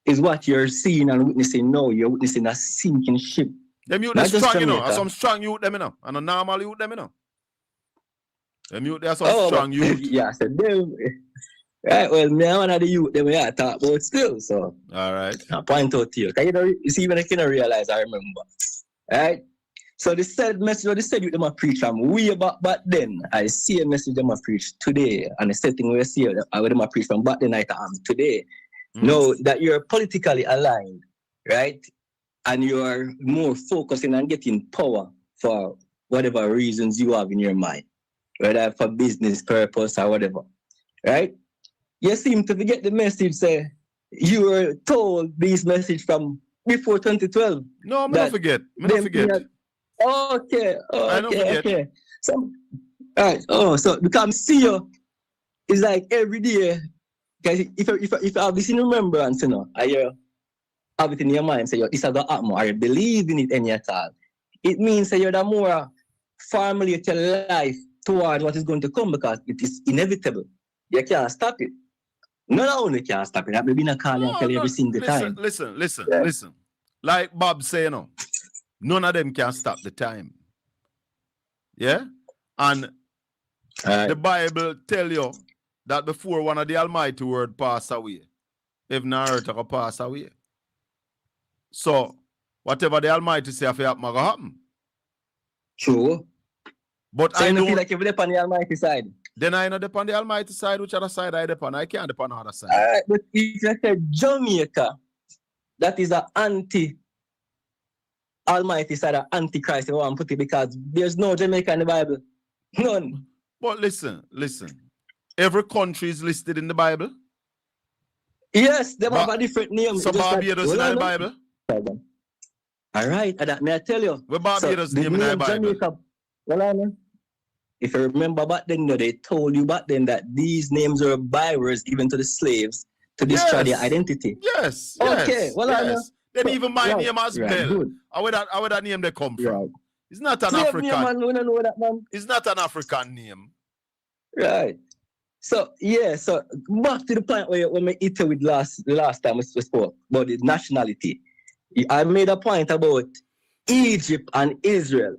is what you're seeing and witnessing now. You're witnessing a sinking ship. Them youth are strong, you know. Some strong youth, them, you know. And a normal youth, them, you know. Them youth, they are some strong youth. Yeah, so them. Right, well, me, one of the youth that we are talking about still, so. All right. I point out to you. You see, when I can realize, I remember. Right? So the said message, or the said you them a preach from way back then. I see a message them a preach today. And the same thing we see them a preach from back then I am today. Know that you're politically aligned, right? And you're more focusing on getting power for whatever reasons you have in your mind. Whether for business purpose or whatever. Right? You seem to forget the message, say, you were told this message from before 2012. No, I'm not forget. I'm not forget. Okay. So, all right. Oh, so because see you, it's like every day. Because if you have this in remembrance, you know, you have it in your mind, say, this is the happen, or you believe in it any at all. It means that you're the more formulate your life toward what is going to come, because it is inevitable. You can't stop it. Not only can't stop it, I've been a call and tell you every single time. Listen. Like Bob say, you know, none of them can stop the time. Yeah? And the Bible tell you that before one of the Almighty word pass away, heaven and earth will pass away. So, whatever the Almighty say, will happen. True. But so I don't feel like you're on the Almighty side. Then I know depend on the Almighty side, which other side I depend on. I can't depend on the other side. But if you say Jamaica, that is an anti-Almighty side, an anti-Christ, I want to put it, because there's no Jamaica in the Bible. None. But listen. Every country is listed in the Bible. Yes, they have a different name. So Barbados in the Bible? All right, that may I tell you. Where Barbados name in the Bible? Jamaica, if you remember back then, they told you back then that these names were bywords given to the slaves to destroy their identity. Yes. Okay. Yes. Well, yes. Then even my name as Bell. Good. How would that name they come from? Right. It's not an Slave African. name, man. We don't know that, man. It's not an African name. Right. So so back to the point where when we hit it with the last time we spoke about the nationality. I made a point about Egypt and Israel.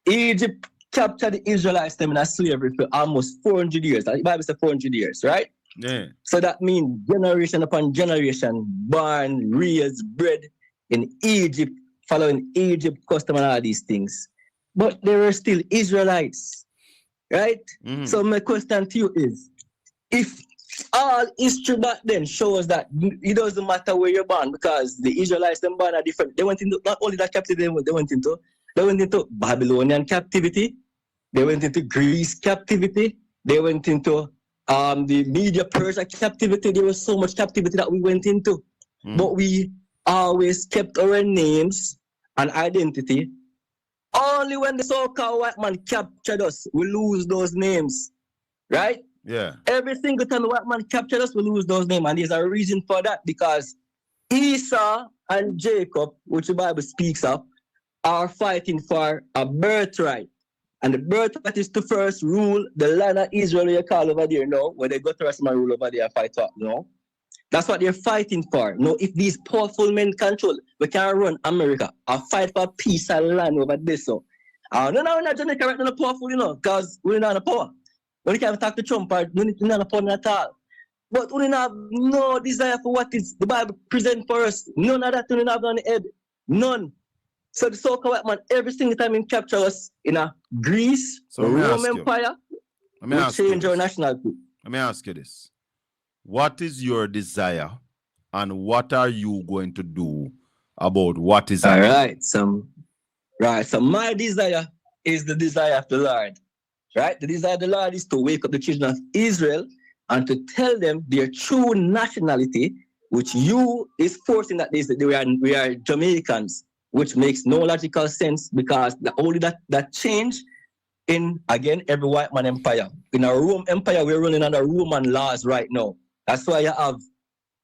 Egypt captured the Israelites them in slavery for almost 400 years. The Bible says 400 years, right? Yeah. So that means generation upon generation, born, raised, bred in Egypt, following Egypt custom and all these things. But they were still Israelites, right? So my question to you is, if all history back then shows that it doesn't matter where you're born, because the Israelites them born are different. They went into not only that captivity they went into Babylonian captivity, they went into Greece captivity, they went into the Media Persia captivity. There was so much captivity that we went into. But we always kept our names and identity. Only when the so-called white man captured us, we lose those names. Right? Yeah. Every single time the white man captured us, we lose those names. And there's a reason for that, because Esau and Jacob, which the Bible speaks of, are fighting for a birthright. And the birthright is to first rule the land of Israel, you call over there now, where they go to rest my rule over there and fight up, no? That's what they're fighting for. No, if these powerful men control, we can run America and fight for peace and land over this. So, no, we're not Jamaica right now powerful, you know, because we're not in power. We can't talk to Trump, we're not in power at all. But we don't have no desire for what is the Bible present for us. None of that we don't have on the head. None. So the so-called white man, every single time he capture us in a Greece, So Roman Empire, we change our nationality. Let me ask you this. What is your desire and what are you going to do about what is happening? Right. So my desire is the desire of the Lord. Right? The desire of the Lord is to wake up the children of Israel and to tell them their true nationality, which you is forcing that we are Jamaicans, which makes no logical sense, because only that change in, again, every white man empire. In a Roman empire, we're running under Roman laws right now. That's why you have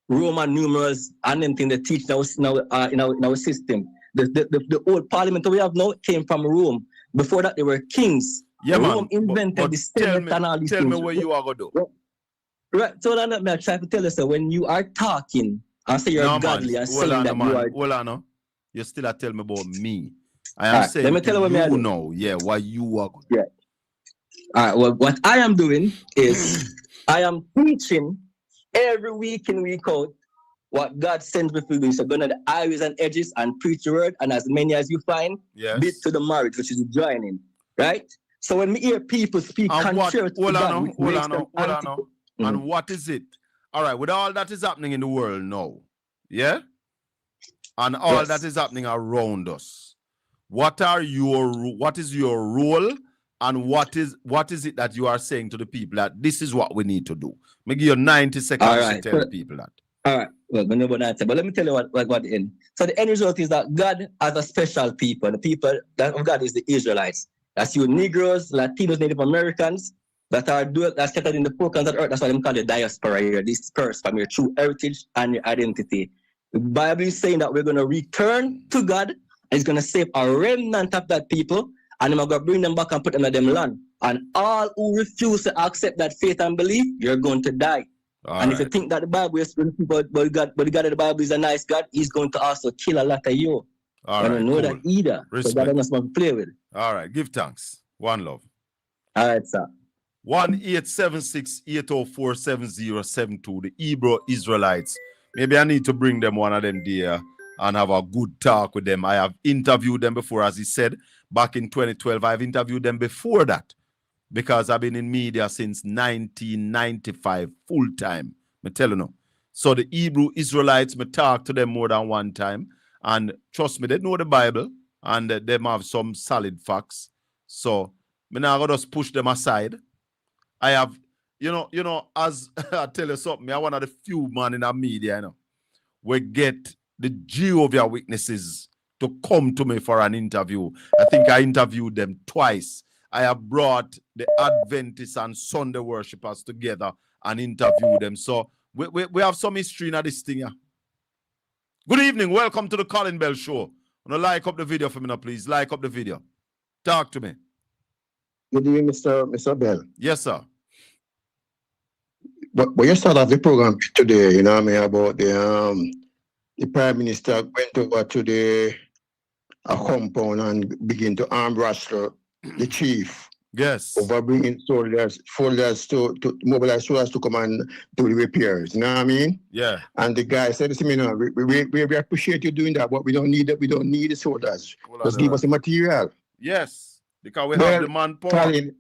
Roman numerals and anything they teach now in our system. The old parliament we have now came from Rome. Before that, they were kings. Yeah, Rome man. invented the Senate and all these things. Tell me where you are going to do. Right. So I'm trying to tell you, so when you are talking and say you're godly and saying that you are... Hold on, you still tell me about me. I am saying, let me tell you know, what you are going to do. Yeah. All right. Well, what I am doing is I am preaching every week in, week out, what God sends me to do. So go to the highways and edges and preach the word, and as many as you find, bid to the marriage, which is joining. Right? So when we hear people speak contrary to God, hold on. And what is it? All right, with all that is happening in the world now, yeah? And all that is happening around us, what is your role, and what is it that you are saying to the people that this is what we need to do? Maybe give you 90 seconds to tell the people that. All right. Well, but let me tell you what the end. So the end result is that God has a special people. The people that of God is the Israelites. That's you Negroes, Latinos, Native Americans that are scattered in the four corners of the earth. That's why they call the diaspora here, dispersed from your true heritage and your identity. The Bible is saying that we're going to return to God, and He's going to save a remnant of that people, and He's going to bring them back and put them in them land. And all who refuse to accept that faith and belief, you're going to die. If you think that the Bible is but the God of the Bible is a nice God, He's going to also kill a lot of you. I don't know that either. So God doesn't want to play with. All right, give thanks. One love. All right, sir. 1-876-804-7072, the Hebrew Israelites. Maybe I need to bring them one of them there and have a good talk with them. I have interviewed them before, as he said, back in 2012. I've interviewed them before that because I've been in media since 1995, full time. I'm telling you. So the Hebrew Israelites, I talk to them more than one time. And trust me, they know the Bible and they have some solid facts. So I'm not going to just push them aside. I have, as I tell you something, I'm one of the few man in the media, we get the Jehovah's Witnesses to come to me for an interview. I think I interviewed them twice. I have brought the Adventists and Sunday worshippers together and interviewed them. So we have some history in this thing. Yeah. Good evening. Welcome to the Colin Bell Show. Like up the video for me now, please. Like up the video. Talk to me. Good evening, Mr. Bell. Yes, sir. But you start off the program today, you know what I mean, about the Prime Minister went over to a compound and begin to arm wrestle the chief. Yes. Over bringing soldiers to mobilize soldiers to come and do the repairs. You know what I mean? Yeah. And the guy said to me, no, we appreciate you doing that, but we don't need it. We don't need the soldiers. Just give us the material. Yes. Because we have the manpower. Colin,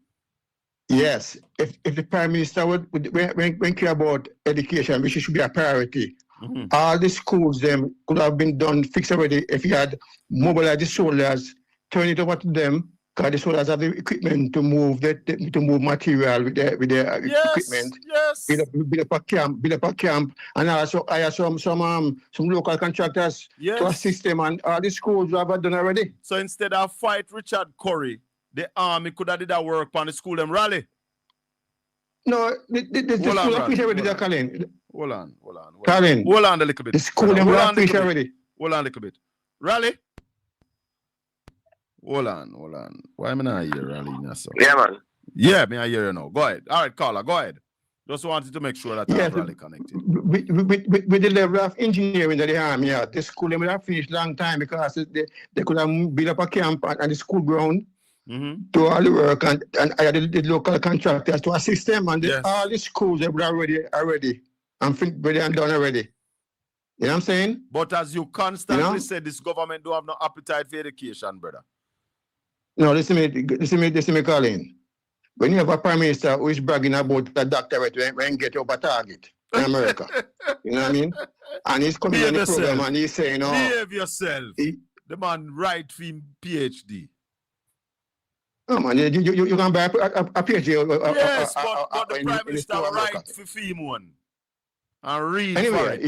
yes. If the Prime Minister when care about education, which should be a priority. All the schools them could have been done fixed already if he had mobilized the soldiers, turn it over to them. Because the soldiers have the equipment to move material with their equipment. Yes. Build up a camp, and also hire some local contractors to assist them, and all the schools have done already. So instead of fight Richard Curry, the army could have did that work on the school them rally. No, the school have finished already, Colin. Hold on. Colin. Hold on a little bit. The school them have finished already. Hold on a little bit. Rally. Hold on. Why am I not here, Rally? Yeah, man. Yeah, me I hear you now. Go ahead. All right, caller, go ahead. Just wanted to make sure that I'm Rally connected. With the level of engineering that they have, the school them would have finished long time because they could have built up a camp and the school ground. Do all the work and I had the local contractors to assist them, and all the schools they were already and ready and done already. You know what I'm saying? But as you constantly say, this government don't have no appetite for education, brother. No, listen to me, Colin. When you have a prime minister who is bragging about the doctorate when he get up a target in America, you know what I mean? And he's coming on the program and he's saying, behave yourself. The man right for him PhD. Oh man, you can buy a PhD. Yes, but the Prime Minister right for him one. And read anyway,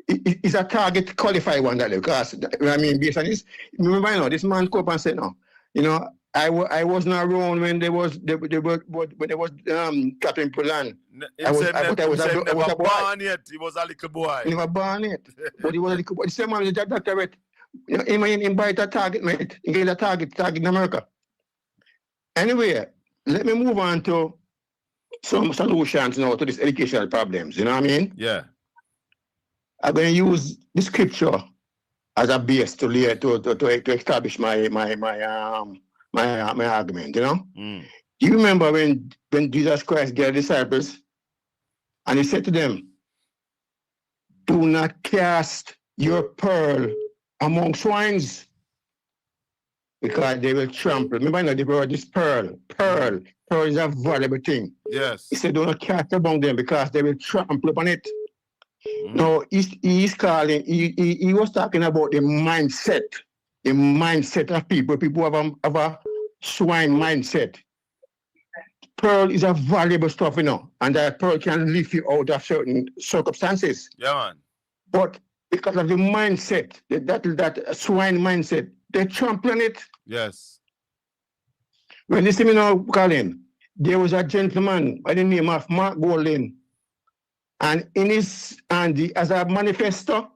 it's a target qualified one that because I mean based on this, remember this man come up and said no. I was not around when there was Captain Polan. I was born yet. He was a little boy. He never born yet. But he was a little boy. The same man with that doctorate. He buy a target, mate. He get a target in America. Anyway, let me move on to some solutions now to these educational problems. You know what I mean? Yeah. I'm going to use the scripture as a base to establish my argument. You know? Do you remember when Jesus Christ gave the disciples and he said to them, "Do not cast your pearl among swines, because they will trample." Remember, they brought this pearl. Pearl is a valuable thing. Yes. He said, "Do not cast among them because they will trample upon it." No, he's calling. He was talking about the mindset of people. People have a swine mindset. Pearl is a valuable stuff, and that pearl can lift you out of certain circumstances. Yeah, man. But because of the mindset, that swine mindset, they trample on it. Yes. When you see me now, Colin, there was a gentleman by the name of Mark Golding, and he has a manifesto,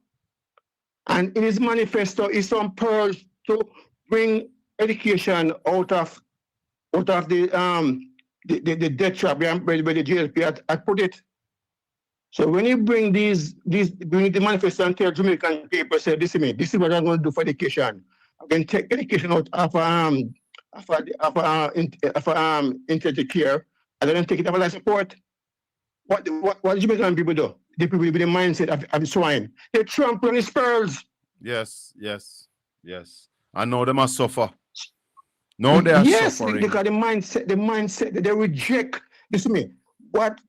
and in his manifesto is some pearls to bring education out of the debt trap where the JLP had put it. So when you bring bring the manifesto and tell Jamaican people, say, this is what I'm going to do for education. I can take education out of intensive care, and then take it up as support. What the Jamaican people do? The people with the mindset of swine. They trample on his pearls. Yes. I know they must suffer. No, they are suffering. Yes, because the mindset that they reject. Listen to me. What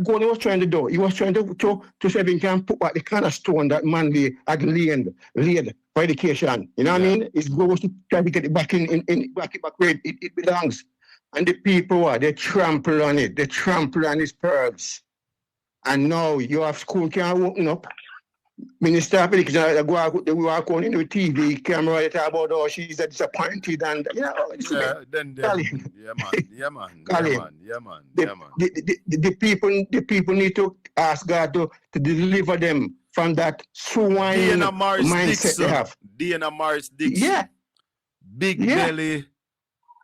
Gordon was trying to do, he was trying to say he can put back the kind of stone that man had laid for education. You know what I mean? His goal was to try to get it back back where it belongs. And the people they trample on it. They trample on his pearls. And now you have school can't open up. Minister of Education, they walk on in the TV camera, they talk about, oh, she's disappointed, and, you know, then, Colin. yeah, man, yeah, man, Colin, yeah, man, yeah, man, the, yeah, man. the people need to ask God to deliver them from that swine mindset they have. Diana Morris Dixon. Yeah. Big Belly,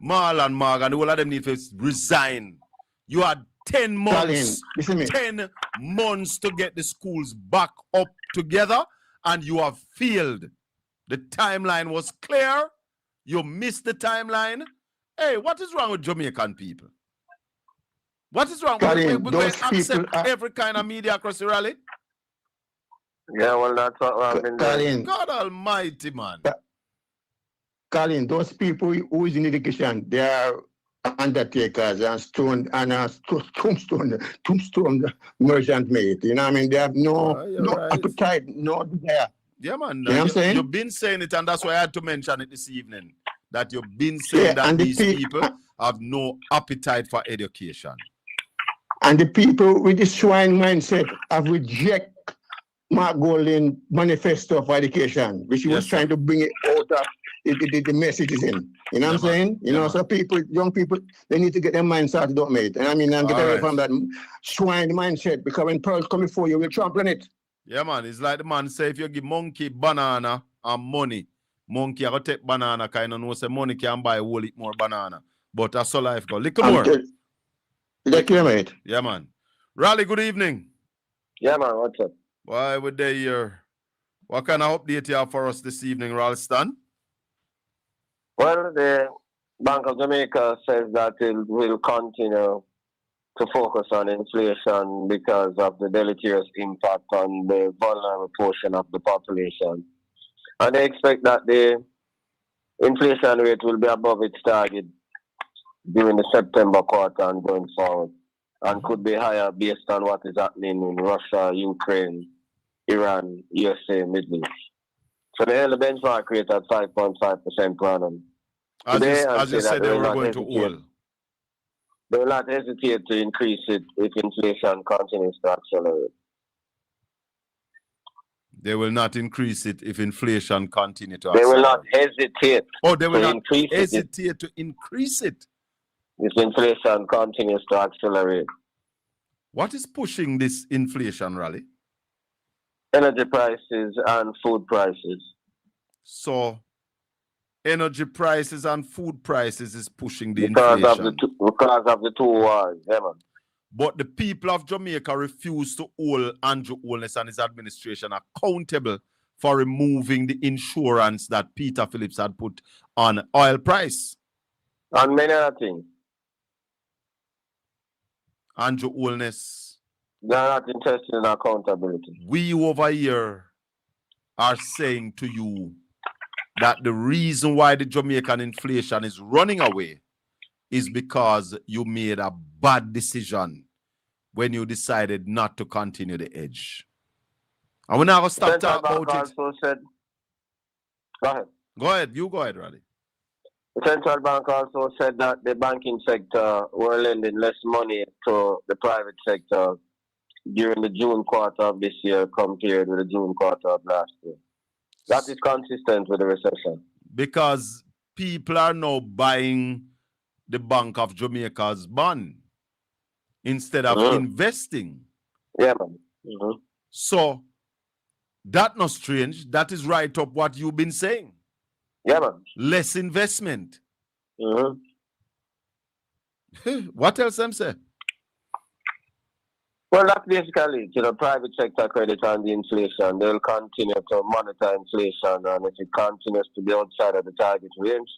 Marlon Morgan, all of them need to resign. You had 10 months, Colin, 10 months to get the schools back up together, and you have failed. The timeline was clear. You missed the timeline. Hey, what is wrong with Jamaican people? What is wrong? Colin, We're going to accept every kind of media across the rally? Yeah, well, that's what I've been doing. God almighty, man. Colin, those people who is in education, they are undertakers and tombstone merchant mate. You know what I mean? They have no appetite, no desire. Yeah, man. You know what I'm saying? You've been saying it, and that's why I had to mention it this evening. That you've been saying that these people have no appetite for education. And the people with the swine mindset have rejected Mark Golding manifesto for education, which he was trying to bring it out of the messages in. You know what I'm saying? You know, so people, young people, they need to get their mind started up, mate. And I mean, and get away from that swine mindset, because when pearls come before you, we'll trample on it. Yeah, man. It's like the man say, if you give monkey banana and money, monkey will take banana, kind of know say money can buy a whole heap more banana. But that's all life go. Little more. Thank you, mate. Yeah, man. Raleigh, good evening. Yeah, man. What's up? Why would they here? What kind of update you have for us this evening, Ralston? Well, the Bank of Jamaica says that it will continue to focus on inflation because of the deleterious impact on the vulnerable portion of the population. And they expect that the inflation rate will be above its target during the September quarter and going forward, and could be higher based on what is happening in Russia, Ukraine, Iran, USA, Middle East. So they held the benchmark rate at 5.5% per annum. As you said, they were going to hold. They will not hesitate to increase it if inflation continues to accelerate. They will not increase it if inflation continues to accelerate. They will not hesitate. Oh, they will not hesitate to increase it if inflation continues to accelerate. What is pushing this inflation rally? Energy prices and food prices. So, energy prices and food prices is pushing the inflation. Because of the two wars, yeah, man. But the people of Jamaica refuse to hold Andrew Holness and his administration accountable for removing the insurance that Peter Phillips had put on oil price. And many other things. Andrew Holness. They are not interested in accountability. We over here are saying to you that the reason why the Jamaican inflation is running away is because you made a bad decision when you decided not to continue the edge. And we're not going to stop talking about it. Go ahead. Go ahead. You go ahead, Raleigh. The central bank also said that the banking sector were lending less money to the private sector during the June quarter of this year compared with the June quarter of last year. That is consistent with the recession. Because people are now buying the Bank of Jamaica's bond instead of investing. Yeah, man. So, that's not strange. That is right up what you've been saying. Yeah, man. Less investment. What else am I saying? Well, that's basically it. You know, private sector credit on the inflation. They'll continue to monitor inflation, and if it continues to be outside of the target range,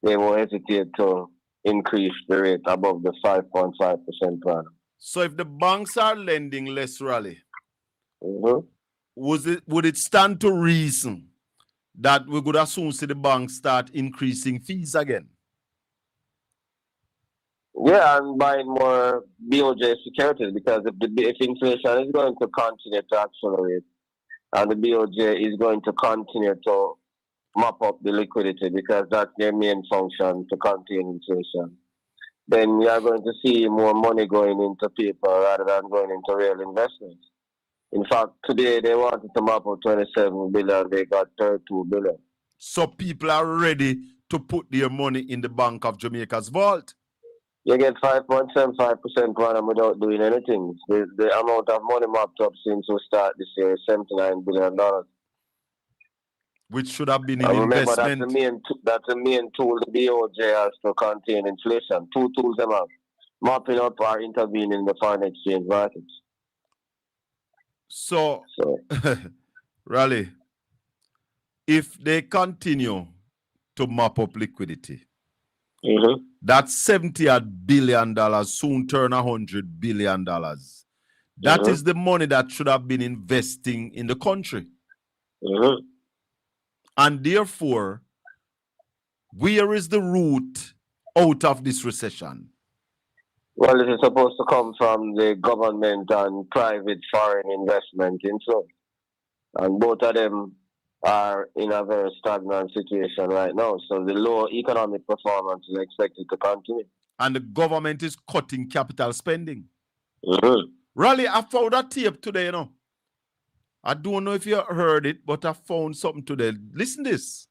they will hesitate to increase the rate above the 5.5% per annum. So if the banks are lending less, Raleigh, would it stand to reason that we could assume see the banks start increasing fees again? Yeah, and buying more BOJ securities, because if inflation is going to continue to accelerate and the BOJ is going to continue to mop up the liquidity because that's their main function, to contain inflation, then you are going to see more money going into people rather than going into real investments. In fact, today they wanted to map out 27 billion, they got 32 billion. So people are ready to put their money in the Bank of Jamaica's vault. You get 5.75% per annum without doing anything. The amount of money mapped up since we start this year is $79 billion. Which should have been in remember, investment. that's the main tool the BOJ has to contain inflation. Two tools them have. Mapping up or intervening in the foreign exchange markets. So. Raleigh, if they continue to map up liquidity, that $70 billion soon turn $100 billion. That is the money that should have been investing in the country. And therefore, where is the route out of this recession? Well, it is supposed to come from the government and private foreign investment inflow. And both of them are in a very stagnant situation right now. So the low economic performance is expected to continue. And the government is cutting capital spending. Raleigh, I found a tape today, you know. I don't know if you heard it, but I found something today. Listen to this.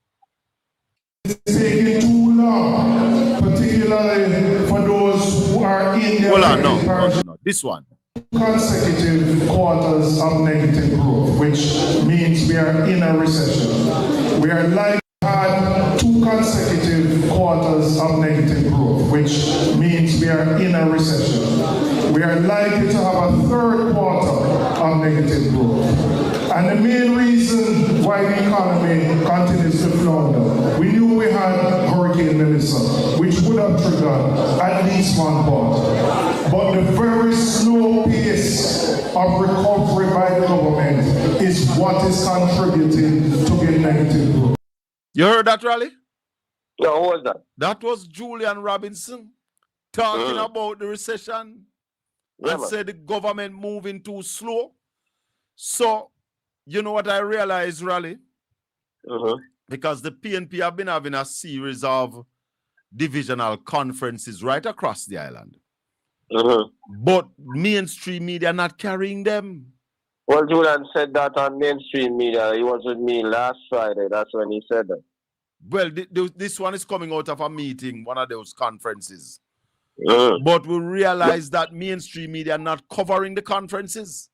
It's taking too long, particularly for those who are in their no. This one. Consecutive quarters of negative growth, which means we are in a recession. We are likely to have 2 consecutive quarters of negative growth, which means we are in a recession. We are likely to have a 3rd quarter of negative growth. And the main reason why the economy continues to flounder, we knew we had Hurricane Melissa, which would have triggered at least 1 part. But the very slow pace of recovery by the government is what is contributing to the negative growth. You heard that, Raleigh? No, who was that? That was Julian Robinson talking about the recession and said the government moving too slow. So, you know what I realized, Raleigh? Because the PNP have been having a series of divisional conferences right across the island. But mainstream media not carrying them. Well, Julian said that on mainstream media. He was with me last Friday. That's when he said that. Well, this one is coming out of a meeting, one of those conferences. But we realize that mainstream media are not covering the conferences.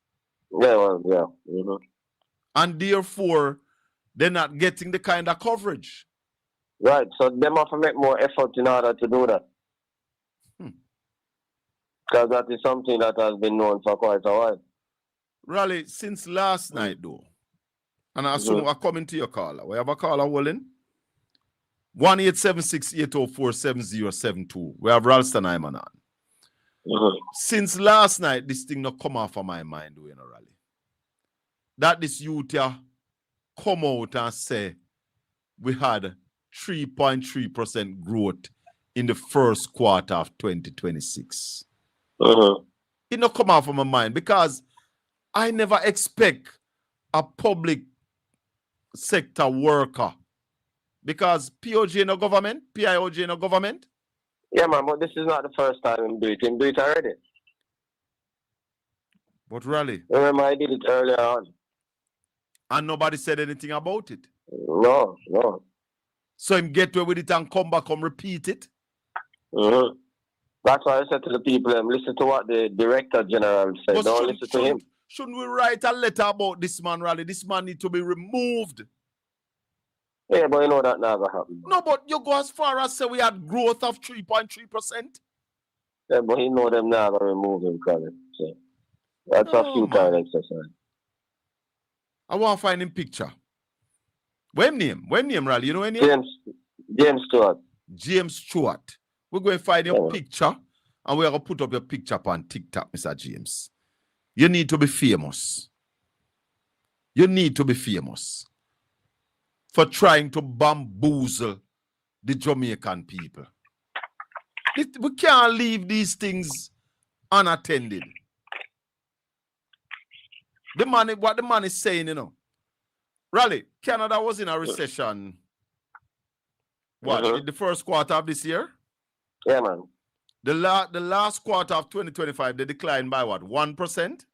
And therefore, they're not getting the kind of coverage. Right. So they have to make more effort in order to do that. Because that is something that has been known for quite a while. Raleigh, since last night, though, and I assume I'm coming to your caller. We have a caller holding. 1-876-804-7072. We have Ralston Hyman on. Since last night, this thing not come off of my mind, you know, Raleigh. That this youth here come out and say we had 3.3% growth in the 1st quarter of 2026. It not come out of my mind because I never expect a public sector worker because POJ no government, PIOJ no government. Yeah, man, but this is not the first time him do it. Him do it already. But Raleigh. Remember, I did it earlier on. And nobody said anything about it? No. So him get away with it and come back and repeat it? That's why I said to the people, listen to what the Director General said. But don't listen to him. Shouldn't we write a letter about this man, Raleigh? This man need to be removed. Yeah, but you know that never happened. No, but you go as far as say we had growth of 3.3%. Yeah, but he know them never remove him, Colin. So that's a futile exercise. I want to find him picture. When name, Raleigh? You know any name? James Stewart. James Stewart. We're going to find your picture and we're going to put up your picture on TikTok, Mr. James. You need to be famous. You need to be famous for trying to bamboozle the Jamaican people. We can't leave these things unattended. What the man is saying, you know. Raleigh, Canada was in a recession. What, in the 1st quarter of this year? Yeah, man. The last quarter of 2025, they declined by what, 1%?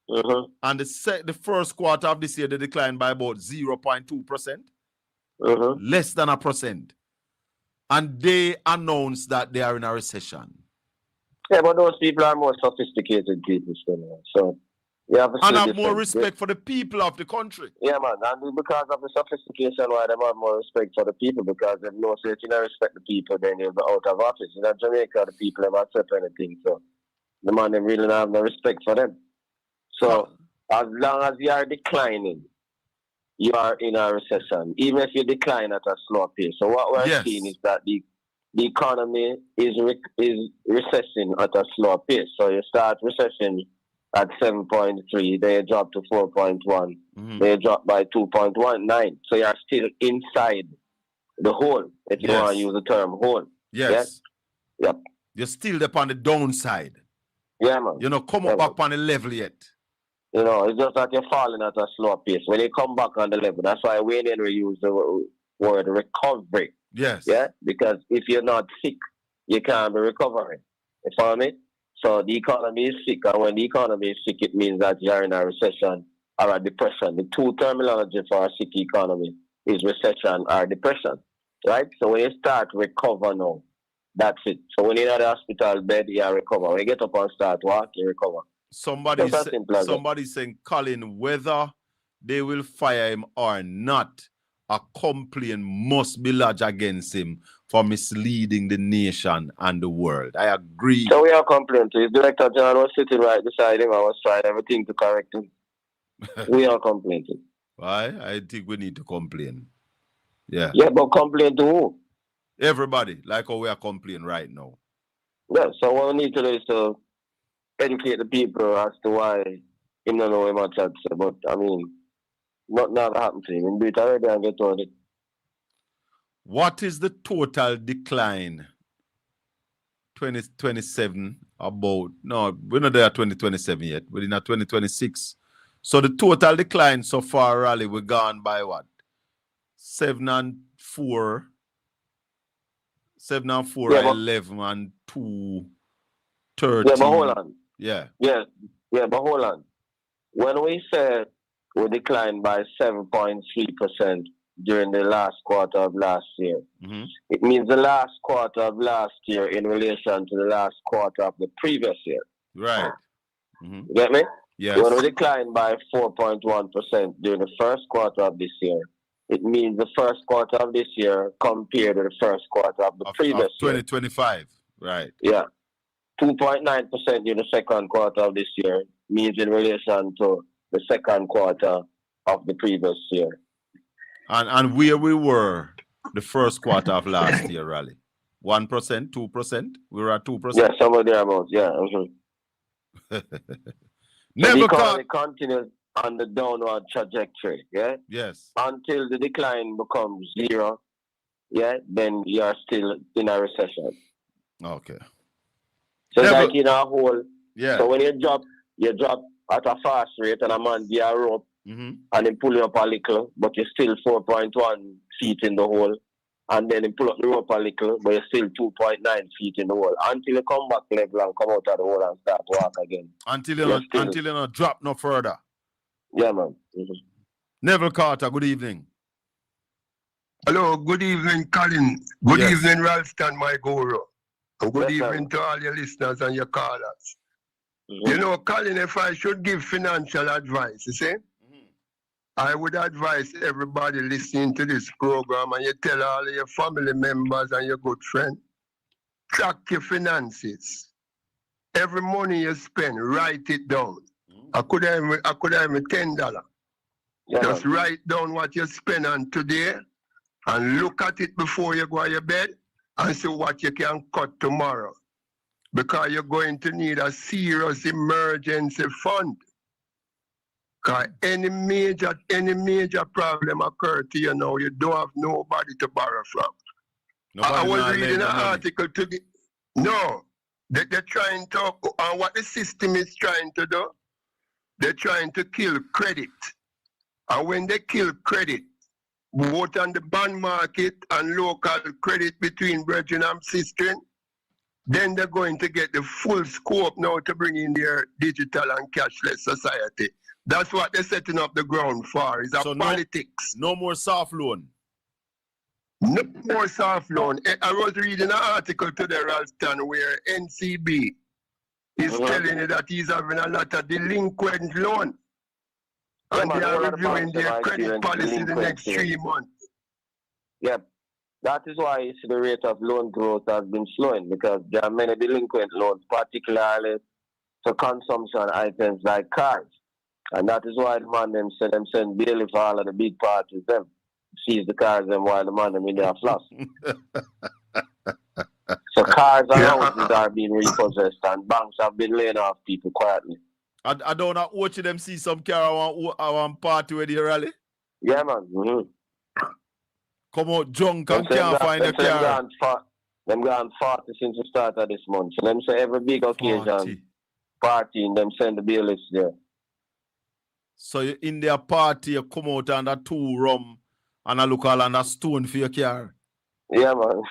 And the first quarter of this year, they declined by about 0.2%. Less than 1%. And they announced that they are in a recession. Yeah, but those people are more sophisticated people, so you have to and have more respect for the people of the country. Yeah, man, and because of the sophistication, why they have more respect for the people, because they know if you don't respect the people, then you'll be out of office. In Jamaica, the people have accept anything, so the man they really don't have no respect for them. So as long as you are declining, you are in a recession, even if you decline at a slow pace. So what we're seeing is that the economy is recessing at a slow pace. So you start recession at 7.3, then you drop to 4.1, then you drop by 2.19. So you're still inside the hole, if you want to use the term hole. Yes. Yeah? Yep. You're still up on the downside. Yeah, man. You're not come up on the level yet. You know, it's just that you're falling at a slow pace. When you come back on the level, that's why Wayne Henry used the word recovery. Yes. Yeah? Because if you're not sick, you can't be recovering. You follow me? So the economy is sick, and when the economy is sick, it means that you're in a recession or a depression. The two terminology for a sick economy is recession or depression, right? So when you start recover now, that's it. So when you're in the hospital bed, you recover. When you get up and start walk, you recover. Somebody's saying, Colin, whether they will fire him or not, a complaint must be lodged against him for misleading the nation and the world. I agree. So we are complaining to his Director General was sitting right beside him. I was trying everything to correct him. We are complaining. Why? I think we need to complain. Yeah. Yeah, but complain to who? Everybody, like how we are complaining right now. Yeah, so what we need to do is to educate the people as to why him don't know him much at say. But I mean, nothing ever happened to him. He do it already and get on it. What is the total decline 2027 about? No, we're not there at 2027 yet. We're in 2026. So the total decline so far, Raleigh, we're gone by what? 7 and 4. 7 and 4, 11 and 2, 13. Yeah, but hold on. Yeah, but hold on. When we say we declined by 7.3% during the last quarter of last year, it means the last quarter of last year in relation to the last quarter of the previous year. Right. You get me? Yes. When we declined by 4.1% during the first quarter of this year, it means the first quarter of this year compared to the first quarter of the previous year. 2025. Right. Yeah. 2.9% in the second quarter of this year means in relation to the second quarter of the previous year. And where we were the first quarter of last year, Raleigh? 1%, 2%? We were at 2%? Yeah, somewhere thereabouts, yeah. Never the economy continues on the downward trajectory, yeah? Yes. Until the decline becomes zero, yeah, then you are still in a recession. Okay. So it's like in a hole. Yeah. So when you drop at a fast rate and a man give a rope and he pull you up a little, but you're still 4.1 feet in the hole. And then he pull up the rope a little, but you're still 2.9 feet in the hole. Until you come back level and come out of the hole and start to walk again. Until you not drop no further. Yeah, man. Neville Carter, good evening. Hello, good evening, Colin. Good evening, Ralston, my guru. And good evening to all your listeners and your callers. You know, Colin, if I should give financial advice, you see, I would advise everybody listening to this program, and you tell all your family members and your good friend, track your finances. Every money you spend, write it down. I could have $10. Yeah, just write down what you spend on today and look at it before you go to your bed and see what you can cut tomorrow. Because you're going to need a serious emergency fund. Because any major problem occur to you now, you don't have nobody to borrow from. I was reading an article today. No, they're trying to, and what the system is trying to do, they're trying to kill credit. And when they kill credit, both on the bond market and local credit between brethren and sisters, then they're going to get the full scope now to bring in their digital and cashless society. That's what they're setting up the ground for, is So politics. No more soft loan. No more soft loan. I was reading an article today, Ralston, where NCB is telling you that he's having a lot of delinquent loan. And they are reviewing their credit policy the next 3 months. Yep. That is why you see the rate of loan growth has been slowing, because there are many delinquent loans, particularly to consumption items like cars. And that is why the man them said them send bail for all of the big parties them. Seize the cars them while the man them in their floss. So cars and houses are being repossessed and banks have been laying off people quietly. I don't know watch them see some car I want party with the rally. Yeah, man. Mm-hmm. Come out drunk and can't find a car. Them gone 40 since the start of this month. So them say every big occasion party and them send the bill list there. So in their party you come out under 2 rum and I look all under stone for your car. Yeah, man.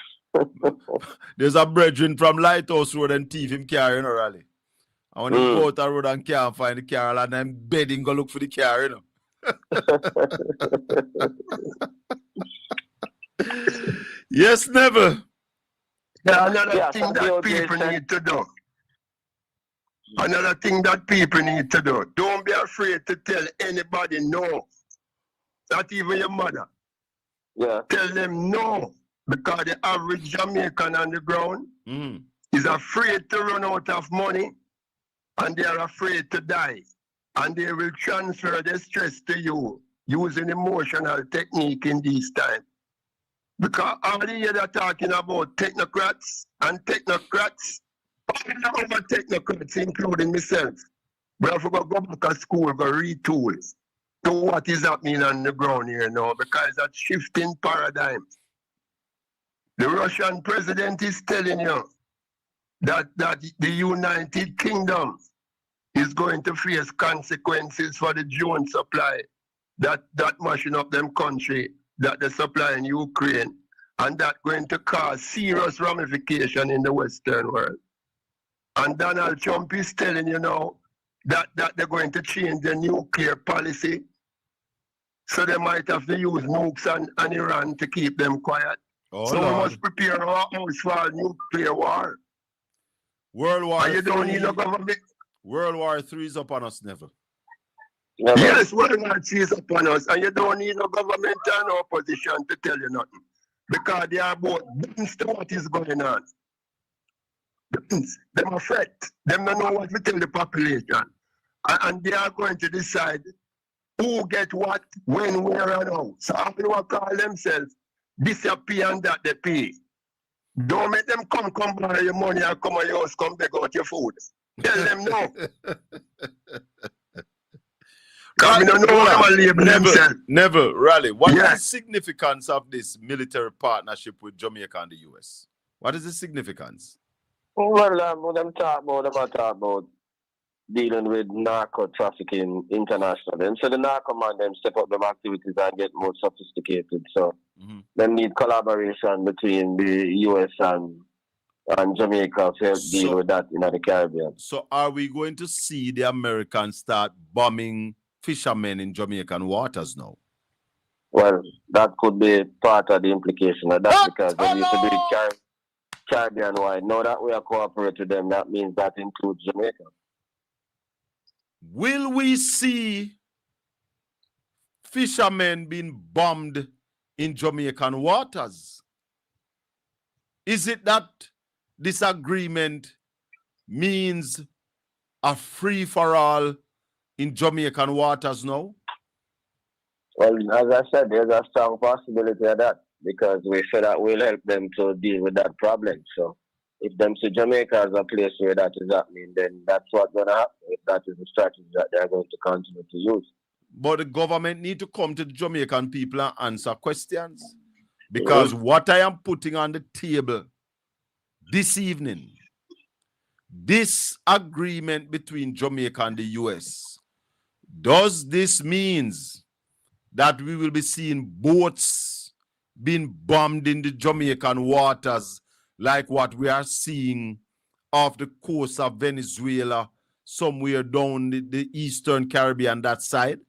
There's a brethren from Lighthouse Road and thief him car, you know, rally. And when he go out the road and can't find the car, and I'm bedding go look for the car, you know. Yes, never. Another thing that people need to do. Another thing that people need to do. Don't be afraid to tell anybody no. Not even your mother. Yeah. Tell them no. Because the average Jamaican on the ground is afraid to run out of money and they are afraid to die. And they will transfer the stress to you using emotional technique in these times. Because all the years they're talking about technocrats and technocrats, all the other technocrats, including myself, we have to go back to school, go retool to what is happening on the ground here now, because that's shifting paradigms. The Russian president is telling you that the United Kingdom is going to face consequences for the drone supply that mashing up them country that they supply in Ukraine, and that going to cause serious ramification in the Western world. And Donald Trump is telling you now that they're going to change the nuclear policy, so they might have to use nukes and Iran to keep them quiet. Oh, so Lord. we must prepare our house for a nuclear war. World War And you III. don't need no government. World War III is upon us, never. Yes, World War III is upon us, and you don't need no government and no opposition to tell you nothing. Because they are both against what is going on. Them are afraid. Them don't know what to tell the population. And they are going to decide who get what, when, where, and how. So how do they call themselves disappear and that they pay? Don't make them come borrow your money and come on your house, come beg out your food. Tell them no. Because we don't know how to label themselves. Never, Rally. What is the significance of this military partnership with Jamaica and the US? What is the significance? Well, when them talk about dealing with narco trafficking internationally. And so the narco man them step up them activities and get more sophisticated. So them need collaboration between the US and Jamaica to help deal with that in the Caribbean. So are we going to see the Americans start bombing fishermen in Jamaican waters now? Well, that could be part of the implication of that, because they used to do it Caribbean wide. Now that we are cooperating with them, that means that includes Jamaica. Will we see fishermen being bombed in Jamaican waters? Is it that this agreement means a free-for-all in Jamaican waters now? Well, as I said, there's a strong possibility of that, because we feel that will help them to deal with that problem. So if them see Jamaica as a place where that is happening, then that's what's going to happen, if that is the strategy that they're going to continue to use. But the government need to come to the Jamaican people and answer questions. Because what I am putting on the table this evening, this agreement between Jamaica and the US, does this means that we will be seeing boats being bombed in the Jamaican waters like what we are seeing off the coast of Venezuela, somewhere down the Eastern Caribbean, that side?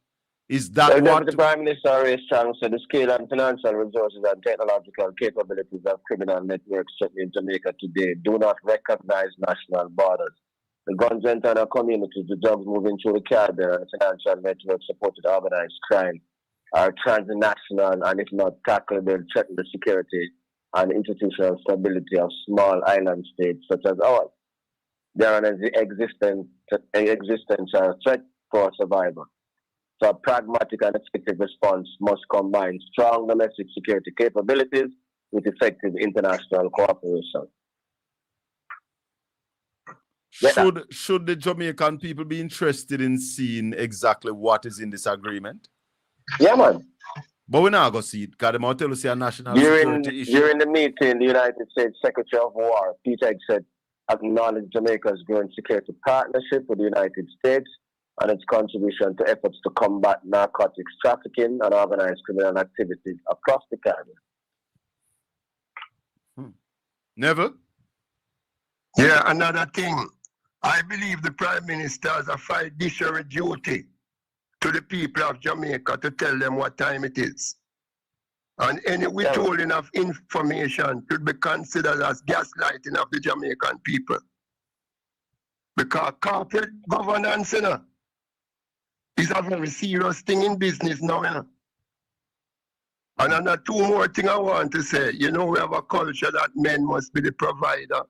Is that The what... Deputy Prime Minister Ray Strong said the scale and financial resources and technological capabilities of criminal networks in Jamaica today do not recognize national borders. The guns enter our communities, the drugs moving through the Caribbean, and financial networks supported organized crime are transnational, and if not tackled, they'll threaten the security and institutional stability of small island states such as ours. They are an existential threat for survival. So a pragmatic and effective response must combine strong domestic security capabilities with effective international cooperation. Should the Jamaican people be interested in seeing exactly what is in this agreement? Yeah, man. But we're not going to see it because they're tell us a national security issue. During the meeting, the United States Secretary of War, Peter said, acknowledged Jamaica's growing security partnership with the United States and its contribution to efforts to combat narcotics trafficking and organized criminal activities across the Caribbean. Never? Yeah, another thing. I believe the Prime Minister has a fiduciary duty to the people of Jamaica to tell them what time it is. And any withholding of information could be considered as gaslighting of the Jamaican people. Because corporate governance, you know, is a very serious thing in business now, you know. And another two more things I want to say. You know, we have a culture that men must be the provider,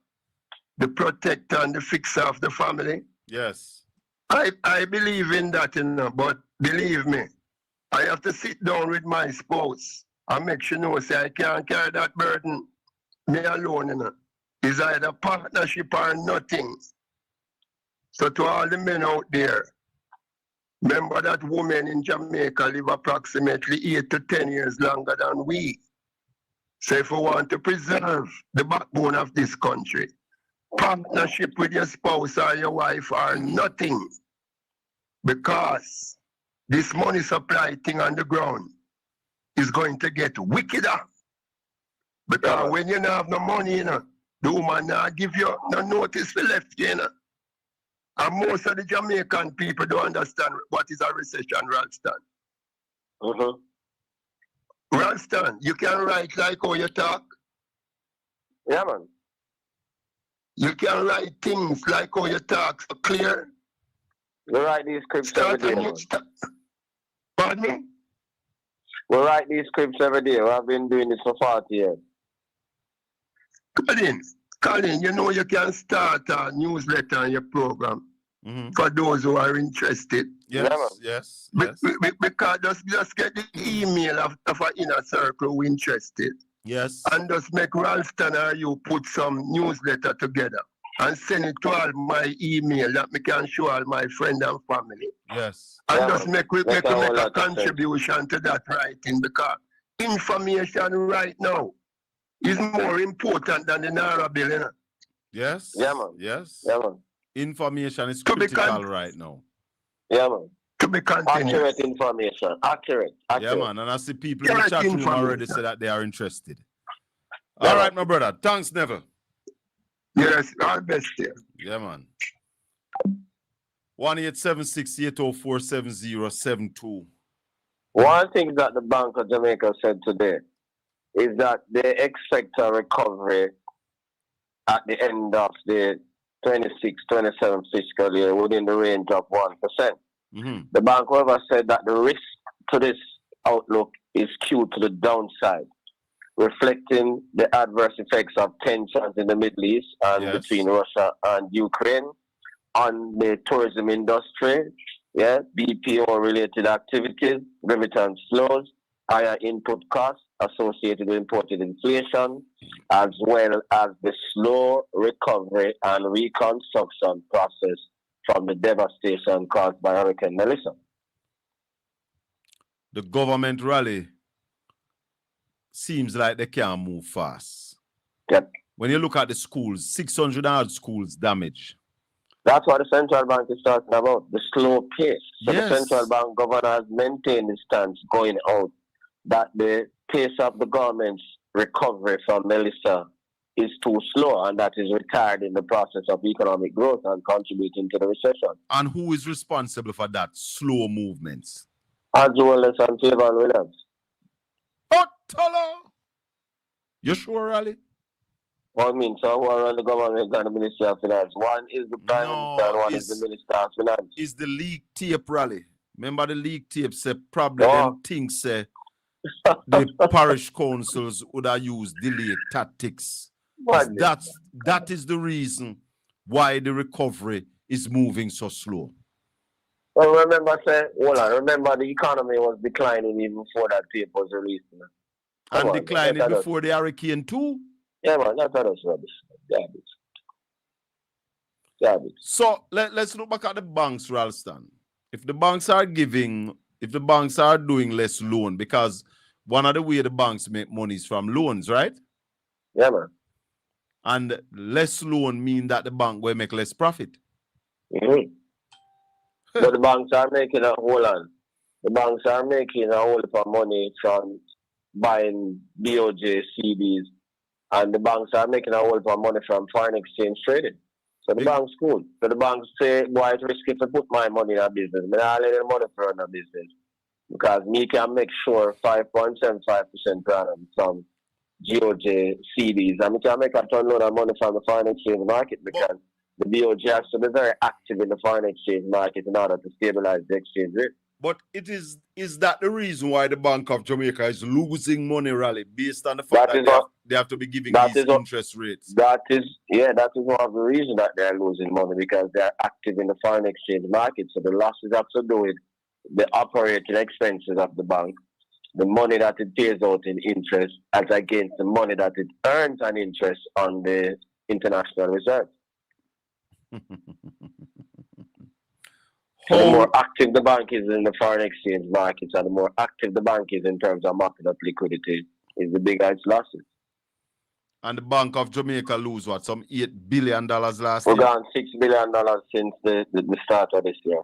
the protector, and the fixer of the family. Yes. I believe in that, you know, but believe me, I have to sit down with my spouse and make sure, you know, say I can't carry that burden me alone, you know. It's either partnership or nothing. So to all the men out there, remember that women in Jamaica live approximately 8 to 10 years longer than we. So if we want to preserve the backbone of this country, partnership with your spouse or your wife are nothing, because this money supply thing on the ground is going to get wickeder. Because when you don't have no money, you know, the woman now give you no notice for left you, you know. And most of the Jamaican people don't understand what is a recession, Ralston. Ralston, you can write like how you talk. Yeah, man. You can write things like how you talk, so clear. We write these scripts every day, man. Pardon me? We write these scripts every day. We have been doing this for 40 years. Colin, you know you can start a newsletter on your program for those who are interested. Yes. Because just get the email of an inner circle who interested. Yes. And just make Ralston or you put some newsletter together and send it to all my email that me can show all my friends and family. Yes. And just make a contribution to that writing, because information right now is more important than the Naira bill, you know? Yes. Yeah, man. Yes. Yeah, man. Information is critical right now. Yeah, man. To be continued. Accurate information. Accurate. Yeah, man. And I see people in the chat room already say that they are interested. All right, my brother. Thanks, Never. Yes, our best here. Yeah, man. 1-876-804-7072. One thing that the Bank of Jamaica said today is that they expect a recovery at the end of the 26-27 fiscal year within the range of 1%. The bank, however, said that the risk to this outlook is skewed to the downside, reflecting the adverse effects of tensions in the Middle East and between Russia and Ukraine on the tourism industry, BPO-related activities, remittance flows, higher input costs associated with imported inflation, as well as the slow recovery and reconstruction process from the devastation caused by Hurricane Melissa. The government rally seems like they can't move fast. Yep. When you look at the schools, 600 odd schools damaged. That's what the central bank is talking about, the slow pace. So Yes. the central bank governor has maintained his stance going out that the pace of the government's recovery from Melissa is too slow, and that is retarding the process of economic growth and contributing to the recession. And who is responsible for that slow movements? Andrew Wallace and Favon Williams. Tolo! You sure, Ali? What I mean, so one on the government and the Ministry of Finance. One is the Prime Minister and one is the Minister of Finance. Is the leak tape rally? Remember the leak tape say probably them things say the parish councils would have used delayed tactics. That is the reason why the recovery is moving so slow. Well, remember the economy was declining even before that tape was released. Man. And declining before the hurricane too? Yeah, man, that's rubbish. Garbage. So let's look back at the banks, Ralston. If the banks are doing less loan, because one of the way the banks make money is from loans, right? Yeah, man. And less loan mean that the bank will make less profit. Mm-hmm. But the banks are making a whole lot. The banks are making a whole lot of money from buying BOJ CDs, and the banks are making a whole lot of money from foreign exchange trading. So the bank's cool. So the banks say, boy, it's risky to put my money in a business. But I let the money for run a business. Because me can make sure 5.75% per annum from GOJ CDs. And we can make a ton load of money from the foreign exchange market because the BOJ has to be very active in the foreign exchange market in order to stabilize the exchange rate. But is that the reason why the Bank of Jamaica is losing money, Raleigh, based on the fact that they have to be giving these interest rates? That is one of the reasons that they are losing money, because they are active in the foreign exchange market. So the losses have to do with the operating expenses of the bank, the money that it pays out in interest, as against the money that it earns on interest on the international reserve. So the more active the bank is in the foreign exchange markets, and the more active the bank is in terms of market up liquidity, is the bigger its losses. And the Bank of Jamaica lose what, some $8 billion last year? We've gone $6 billion since the start of this year.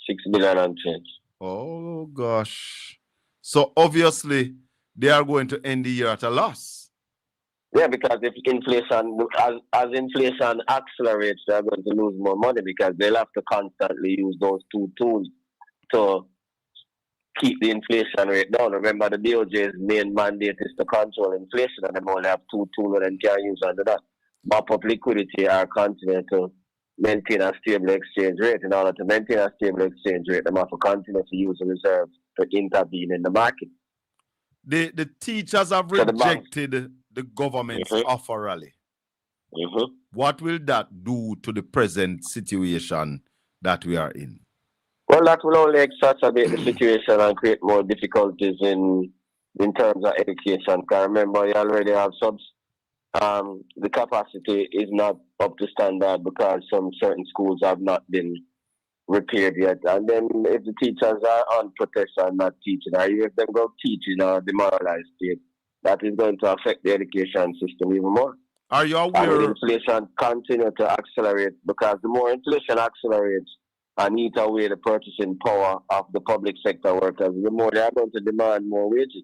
$6 billion and change. Oh gosh. So obviously they are going to end the year at a loss. Yeah, because if inflation, as inflation accelerates, they're going to lose more money because they'll have to constantly use those two tools to keep the inflation rate down. Remember, the DOJ's main mandate is to control inflation, and they only have two tools and can use under that. Mop up liquidity or continue to maintain a stable exchange rate. In order to maintain a stable exchange rate, they have to continue to use the reserves to intervene in the market. The teachers have rejected the government's offer, Rally. What will that do to the present situation that we are in? Well, that will only exacerbate the situation and create more difficulties in terms of education. Because remember, you already have the capacity is not up to standard because some certain schools have not been repaired yet. And then if the teachers are on protest and not teaching, or if they go teaching or demoralized state, that is going to affect the education system even more. Are you aware? And inflation continue to accelerate, because the more inflation accelerates and eat away the purchasing power of the public sector workers, the more they are going to demand more wages.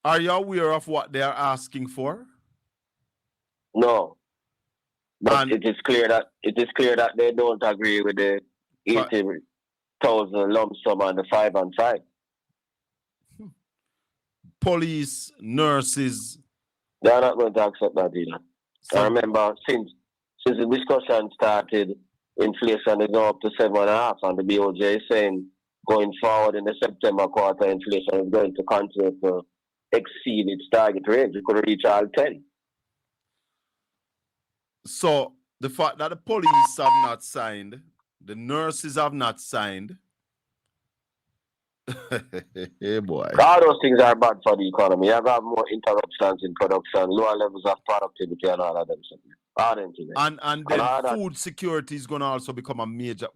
Are you aware of what they are asking for? No. But it is clear that they don't agree with the 80,000 lump sum and the 5 and 5. Police, nurses. They are not going to accept that either. I remember since the discussion started, inflation is now up to 7.5%, and the BOJ is saying going forward in the September quarter, inflation is going to continue to exceed its target range. It could reach all 10. So the fact that the police have not signed, the nurses have not signed. Hey boy. All those things are bad for the economy. You have more interruptions in production, lower levels of productivity, and all of them. And then food security is going to also become a major,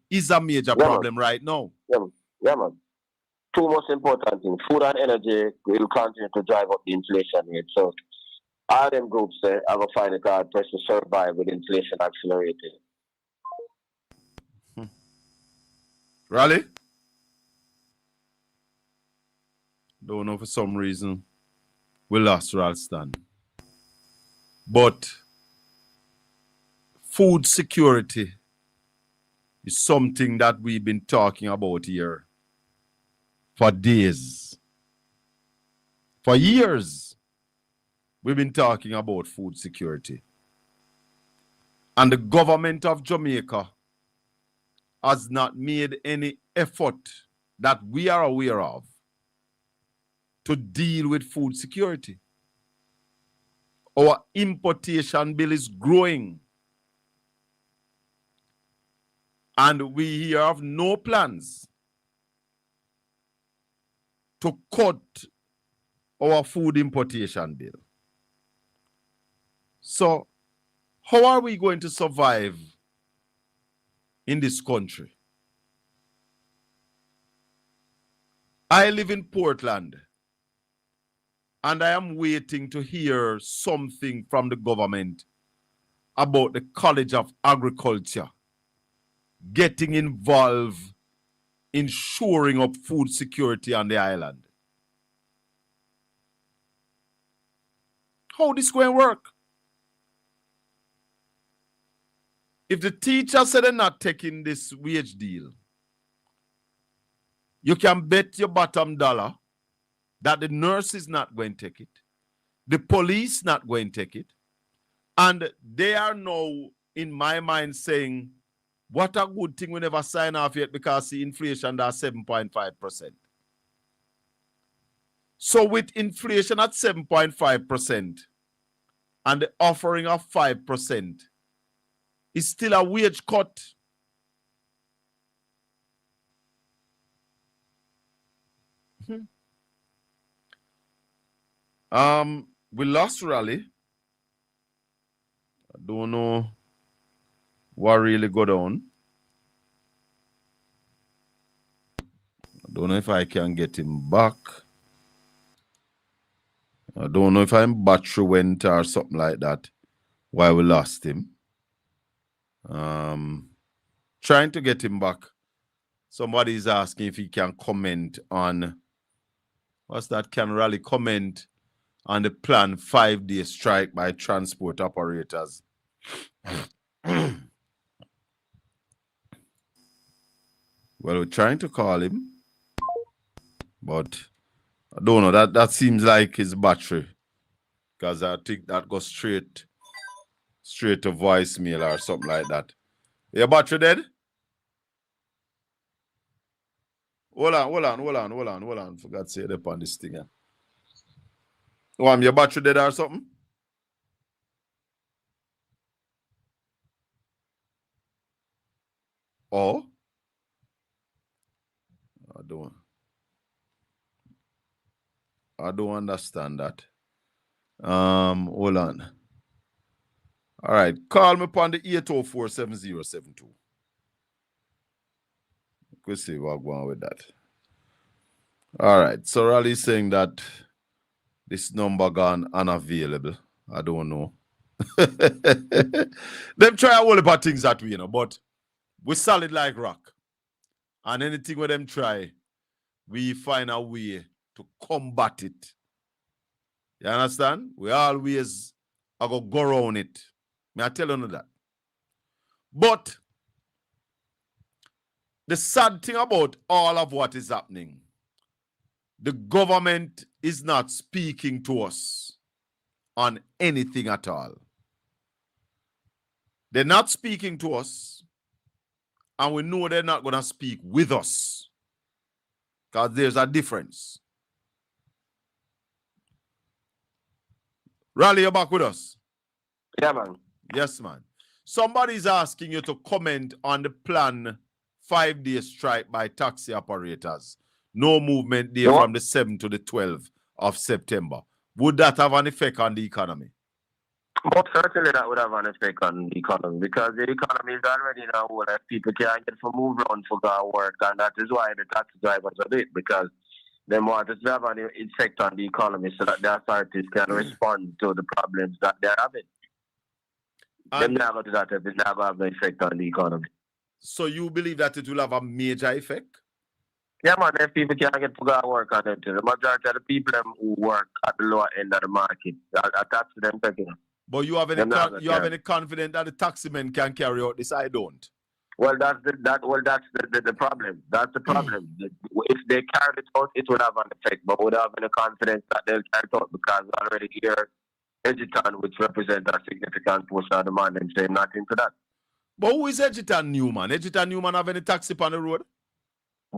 is a major problem right now. Yeah, man. Two most important things, food and energy, will continue to drive up the inflation rate. So all them groups have a find it hard pressed to survive with inflation accelerating. Raleigh? Don't know, for some reason we lost Ralston. But food security is something that we've been talking about here for days. For years, we've been talking about food security. And the government of Jamaica has not made any effort that we are aware of to deal with food security. Our importation bill is growing. And we here have no plans to cut our food importation bill. So, how are we going to survive in this country? I live in Portland, and I am waiting to hear something from the government about the College of Agriculture getting involved in shoring up food security on the island. How this going to work? If the teachers say they're not taking this wage deal, you can bet your bottom dollar that the nurse is not going to take it, the police not going to take it, and they are now, in my mind, saying, what a good thing we never sign off yet because the inflation that's 7.5%. So with inflation at 7.5% and the offering of 5%, it's still a wage cut. We lost Raleigh. I don't know what really got on. I don't know if I can get him back. I don't know if I'm battery went or something like that. Why we lost him. Trying to get him back. Somebody is asking if he can comment on what's that? Can Raleigh comment on the planned 5-day strike by transport operators? Well, we're trying to call him, but I don't know. That seems like his battery, because I think that goes straight to voicemail or something like that. Your battery dead? Hold on. For God's sake, up on this thing. Your battery dead or something? Oh? I don't understand that. Hold on. All right. Call me upon the 804-7072. We'll see what's going on with that. All right. So Raleigh's saying that this number gone unavailable. I don't know. Them try a whole heap of things that way, but we solid like rock. And anything with them try, we find a way to combat it. You understand? We always are going to go around it. May I tell you that? But the sad thing about all of what is happening, the government is not speaking to us on anything at all. They're not speaking to us, and we know they're not going to speak with us, because there's a difference. Raleigh, you're back with us? Yeah, man. Yes, man. Somebody's asking you to comment on the planned 5-day strike by taxi operators. No movement there from the 7th to the 12th of September. Would that have an effect on the economy? Most certainly that would have an effect on the economy, because the economy is already in a hole that people can't get for move around for go work, and that is why the taxi drivers are it, because they want to have an effect on the economy so that the authorities can respond to the problems that they're having. They're not going to do that if it's not going to have an effect on the economy. So you believe that it will have a major effect? Yeah, man, if people can't get to go work on it, the majority of the people who work at the lower end of the market, that's them taking it. But you have any confidence that the taxi men can carry out this? I don't. Well, that's the problem. That's the problem. If they carry it out, it will have an effect. But we don't have any confidence that they'll carry it out because we already hear Egerton, which represents a significant portion of the man, and saying nothing to that. But who is Egerton Newman? Egerton Newman have any taxi on the road?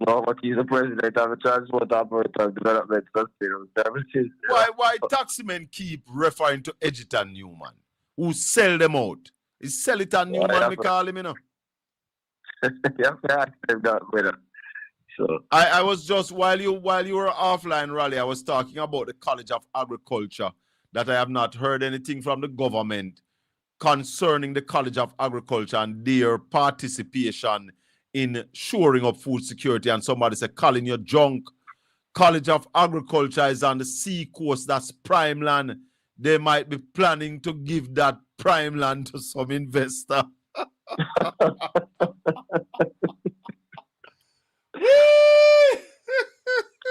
No, but he's the president of the Transport Operators Development Sustainable Services. Why taxi men keep referring to Egerton Newman? Who sell them out? Is Selliton Newman we call him, you know? So I was just while you were offline, Raleigh, I was talking about the College of Agriculture, that I have not heard anything from the government concerning the College of Agriculture and their participation in shoring up food security. And somebody said, Colin, you're junk. College of Agriculture is on the sea coast. That's prime land. They might be planning to give that prime land to some investor.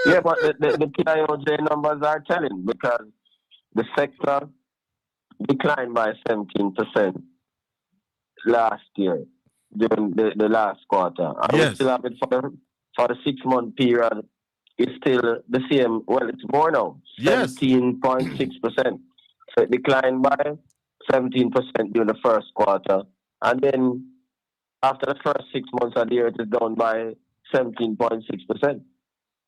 Yeah, but the PIOJ numbers are telling, because the sector declined by 17% last year during the last quarter. And we still have it for the 6-month period. It's still the same. Well, it's more now. 17.6%. So it declined by 17% during the first quarter. And then after the first 6 months of the year, it is down by 17.6%.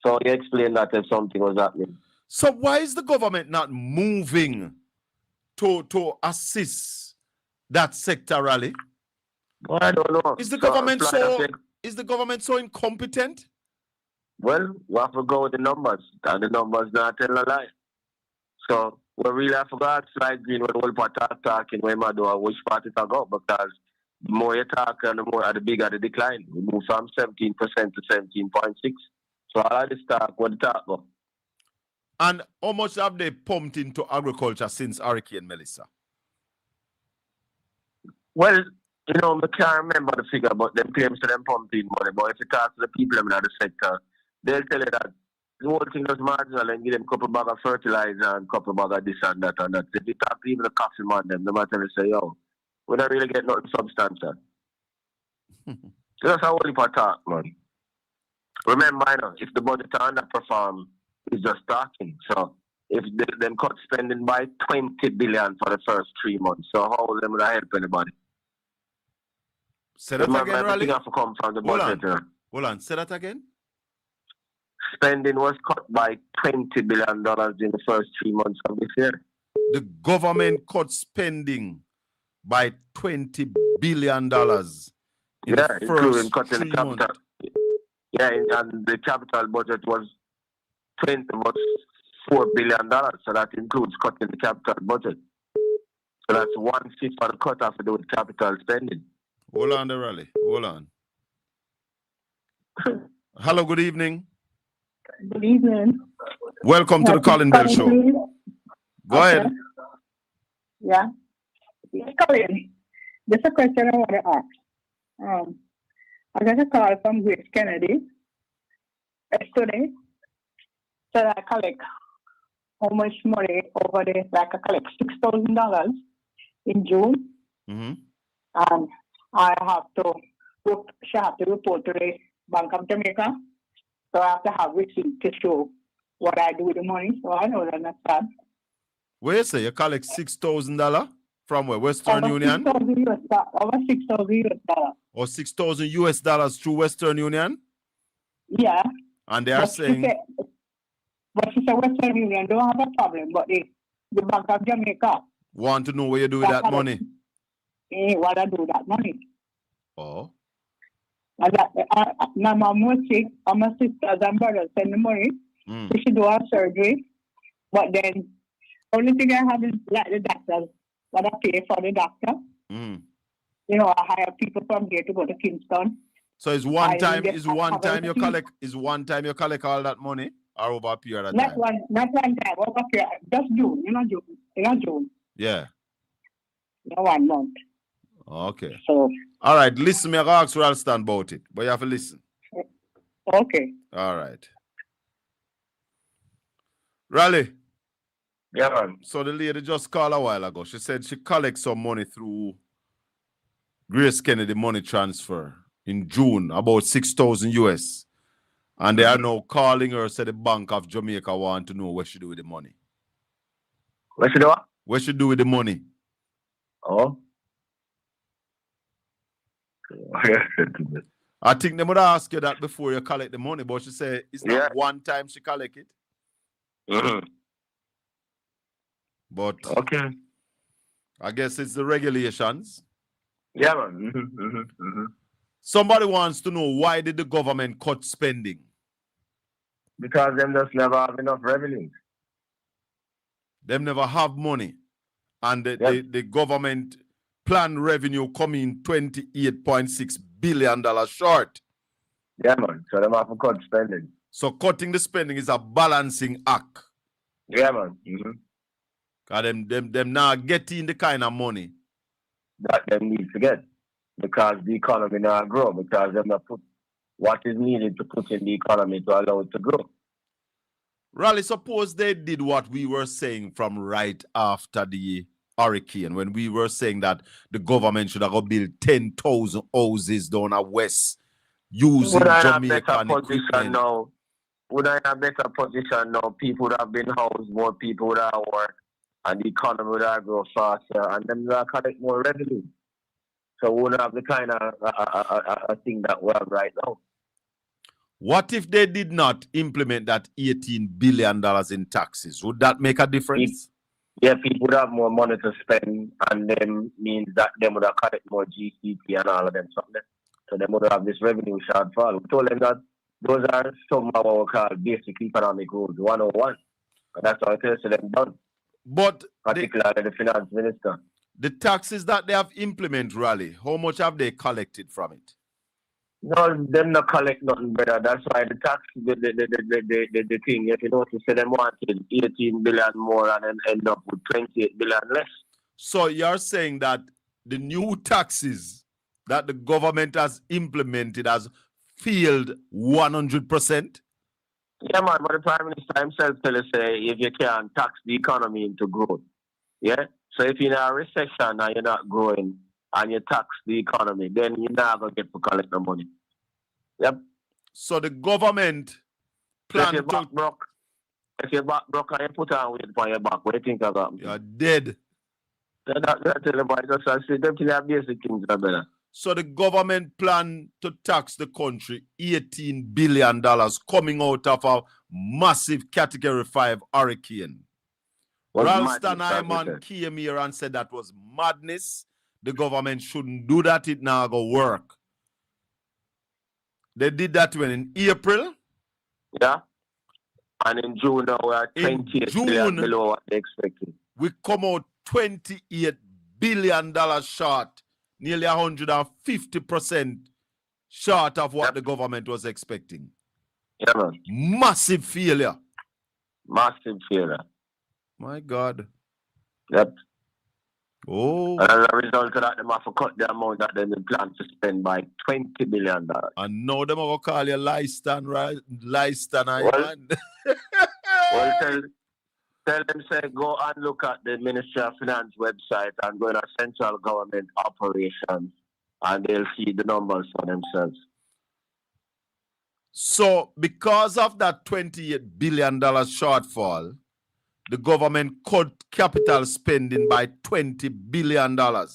So you explain that if something was happening. So why is the government not moving to assist that sector, Raleigh? Well, I don't know. Is the government so incompetent? Well, we have to go with the numbers, and the numbers not tell a lie. So we really have to go outside green when the whole part talking when we do which part it go, because the more you talk and the bigger the decline. We move from 17% to 17.6%. So all of this talk, what the talk go? And how much have they pumped into agriculture since Hurricane Melissa? Well, you know, I can't remember the figure, but them claims to them pumping money. But if you talk to the people in the sector, they'll tell you that the whole thing is marginal and give them a couple bag of fertilizer and a couple bag of this and that and that. If you talk to even the coffee man, them, they might tell you, say, yo, we don't really get nothing substantial. So that's how only for talk, man. Remember, you know, if the budget underperform, it's just talking. So if them cut spending by 20 billion for the first 3 months, so how will them help anybody? Say that again, Raleigh. Have to come from the budget. Hold on, say that again. Spending was cut by $20 billion in the first 3 months of this year. The government cut spending by $20 billion in the first cutting 3 the months. capital. Yeah, and the capital budget was $4 billion, so that includes cutting the capital budget. So that's 1/5 of the cut have to do with capital spending. Hold on, the Raleigh. Hold on. Hello, good evening. Good evening. Welcome to the Colin Bell Show. Go ahead. Yeah. Colin, just a question I want to ask. I got a call from Grace Kennedy yesterday. So I collect how much money over there? Like I collect $6,000 in June. Mm-hmm. And she have to report to the Bank of Jamaica. So I have to have receipt to show what I do with the money. So I don't understand. Where you say you collect $6,000 from where? Western Union? Over $6,000. Or $6,000 through Western Union? Yeah. And they are saying... But she said Western Union don't have a problem, but the Bank of Jamaica want to know where you do with that money. What I do with that money. Oh. My mom was sick, and my sisters and brothers send me money. She should do her surgery. But then, only thing I have is like the doctors, what I pay for the doctor. You know, I hire people from here to go to Kingston. So is one time you collect all that money, or over a period of time? Not one time, over a period. Just June, June. Yeah. No 1 month. Okay. So. All right, listen, me ask where I'll stand about it, but you have to listen. Okay. All right. Raleigh, Yeah, man. So the lady just called a while ago. She said she collects some money through Grace Kennedy money transfer in June, about 6,000 US. And they are now calling her, said the Bank of Jamaica want to know what she do with the money. What she do? What she do with the money? Oh. I think they would ask you that before you collect the money, but she said it's not one time she collect it. But okay, I guess it's the regulations. Yeah, man. Somebody wants to know, why did the government cut spending? Because them just never have enough revenue. Them never have money. And the government planned revenue coming $28.6 billion short. Yeah, man. So them have to cut spending. So cutting the spending is a balancing act. Yeah, man. Because them now getting the kind of money that them need to get. Because the economy now grow. Because them not put what is needed to put in the economy to allow it to grow. Raleigh, suppose they did what we were saying from right after the hurricane, when we were saying that the government should have go build 10,000 houses down at West using Jamaican equipment. Now? Would I have better position now? People would have been housed, more people would have worked, and the economy would have grow faster, and then we collect more revenue. So we would have the kind of a thing that we have right now. What if they did not implement that $18 billion in taxes? Would that make a difference? Yeah, people would have more money to spend, and then means that they would have collect more GDP and all of them something. So they would have this revenue shortfall. We told them that those are some of what we call basic economic rules, 101. And that's what I tell them done. But particularly the finance minister. The taxes that they have implemented, Raleigh, how much have they collected from it? No, them not collect nothing, brother. That's why the tax, the thing, if you notice, them wanted 18 billion more and then end up with 28 billion less. So you're saying that the new taxes that the government has implemented has failed 100%? Yeah, man, but the Prime Minister himself tell us, if you can't tax the economy into growth, yeah? So if you're in a recession and you're not growing, and you tax the economy, then you're not going to get to collect the money. Yep. So the government plan if you're back broke, and you put on weight for your back, what do you think of that? You're dead. So the government plan to tax the country $18 billion coming out of a massive Category 5 hurricane. Ralston Hyman came here and said that was madness. The government shouldn't do that. It now go work. They did that when in April. Yeah. And in June now we are 28 billion below what they expected. We come out $28 billion short, nearly 150% short of what the government was expecting. Yeah, man. Massive failure. Massive failure. My God. Yep. Oh. And as a result of that, they have to cut the amount that they plan to spend by $20 billion. And now they will call you Lyston, right? Lyston, well, tell them, say, go and look at the Ministry of Finance website and go in a central government operations, and they'll see the numbers for themselves. So, because of that $28 billion shortfall, the government cut capital spending by $20 billion. No,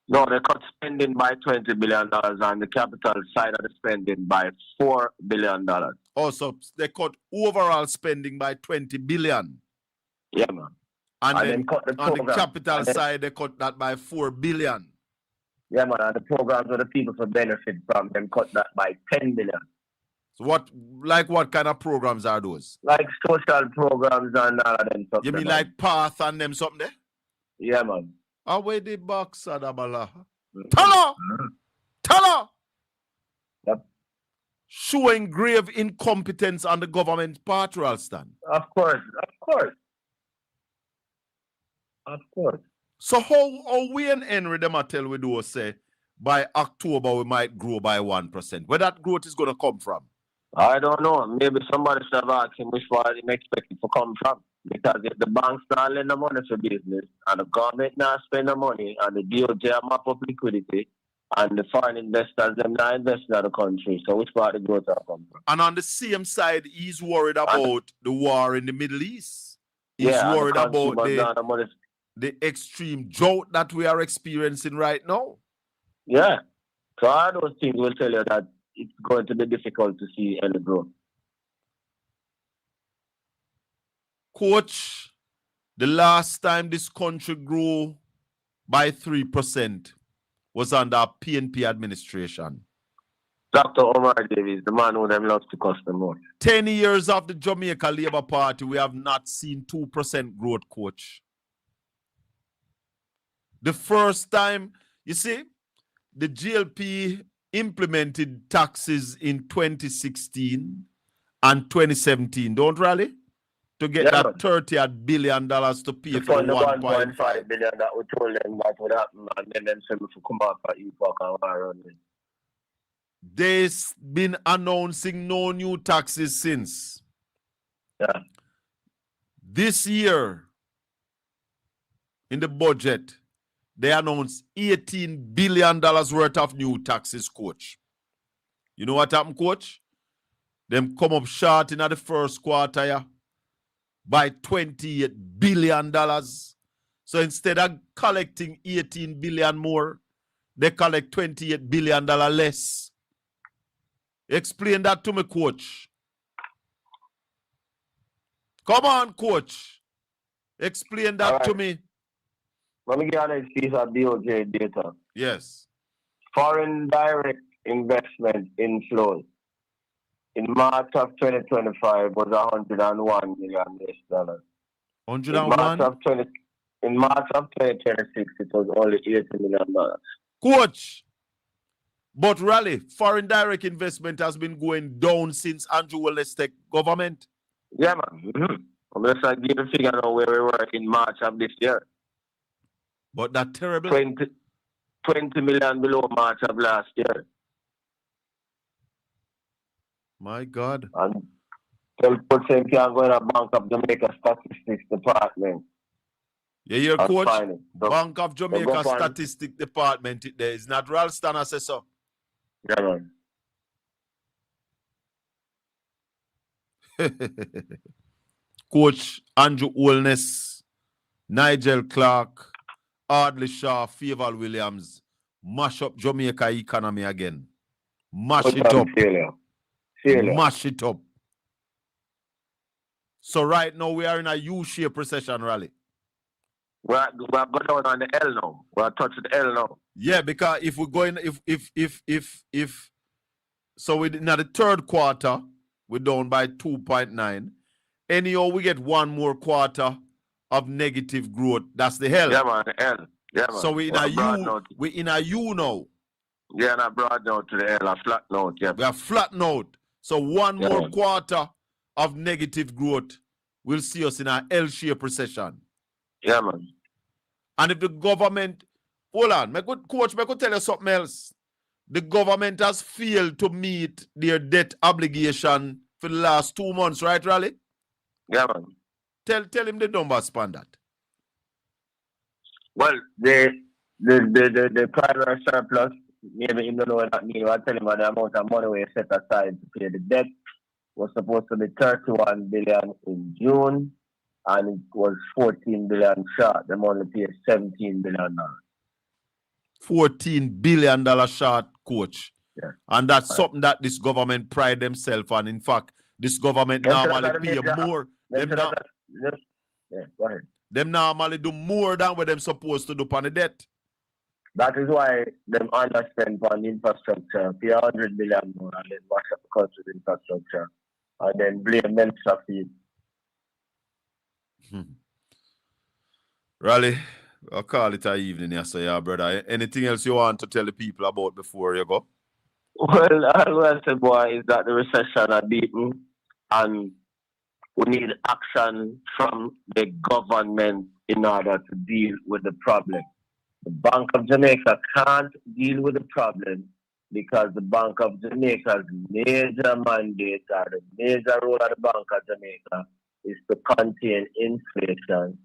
they cut spending by $20 billion and the capital side of the spending by $4 billion. Also, they cut overall spending by $20 billion. Yeah, man. And then on the capital side, they cut that by $4 billion. Yeah, man. And the programs of the people to benefit from them cut that by $10 billion. So what kind of programs are those? Like social programs and all of them. You mean like Path and them something there? Yeah, man. Away the box, Adabala. Tell Yep. Showing grave incompetence on the government's part, Ralston. Of course. So how we and Henry them tell we do say by October we might grow by 1%. Where that growth is gonna come from? I don't know. Maybe somebody should have asked him which one he expected to come from. Because if the banks not lend the money for business and the government not spend the money and the DOJ map up liquidity and the foreign investors them not invest in the country, so which part of the growth will come from? And on the same side, he's worried about the war in the Middle East. He's worried about the extreme drought that we are experiencing right now. Yeah. So all those things will tell you that it's going to be difficult to see any growth. Coach, the last time this country grew by 3% was under a PNP administration. Dr. Omar Davies, the man who them loves to cost them more. 10 years of the Jamaica Labour Party, we have not seen 2% growth, coach. The first time, you see, the GLP implemented taxes in 2016 and 2017. Don't rally? To get that $30 billion to pay for the 1.5 billion that we told them that would happen, and then them said we should come up at Epoch and run it. They've been announcing no new taxes since. Yeah. This year, in the budget, they announced $18 billion worth of new taxes, coach. You know what happened, coach? Them come up short in the first quarter, yeah, by $28 billion. So instead of collecting 18 billion more, they collect $28 billion less. Explain that to me, coach. Come on, coach. Explain that to me. Let me get a piece of DOJ data. Yes. Foreign direct investment inflows in March of 2025 was $101 million. 101? In March of 2026, it was only $80 million. Coach, but really, foreign direct investment has been going down since Andrew Willis take government. Yeah, man. I'm just going to give a figure now where we were in March of this year. But that terrible. 20 million below March of last year. My God. And 12% can go in a Bank of Jamaica Statistics Department. Yeah, your coach. Bank of Jamaica Statistics Department. There is not Ralston assessor. Yeah, man. Coach Andrew Holness, Nigel Clark, Ardley Shaw, Favor Williams, mash up Jamaica economy again. Mash it up. Mash it up. So right now we are in a U-shaped recession rally. We're going down on the L now. We're touching the L now. Yeah, because if we're going, so we in the third quarter, we're down by 2.9. Anyhow, we get one more quarter of negative growth. That's the hell. Yeah, man, the L. Yeah, man. So we in a U. We in a U now. Yeah, and I brought down to the L, a flat note. Yeah. We are flat note. So one more quarter of negative growth will see us in an L-shaped recession. Yeah, man. And if the government, hold on, my good coach, I could tell you something else. The government has failed to meet their debt obligation for the last 2 months, right, Raleigh? Yeah, man. Tell him the numbers span that. Well, the primary surplus, maybe him don't know what that means. I tell him the amount of money we set aside to pay the debt was supposed to be 31 billion in June, and it was 14 billion short. Them only paid $17 billion. $14 billion short, coach. Yeah. And that's something that this government pride themselves on. In fact, this government normally pay more. Them normally do more than what them supposed to do on the debt. That is why them underspend on infrastructure, pay $100 billion more, and then wash up the country's infrastructure, and then blame them traffic. Raleigh, I'll call it an evening here, so yeah, brother. Anything else you want to tell the people about before you go? Well, all I say, boy, is that the recession are beaten, and we need action from the government in order to deal with the problem. The Bank of Jamaica can't deal with the problem because the Bank of Jamaica's major mandate or the major role of the Bank of Jamaica is to contain inflation.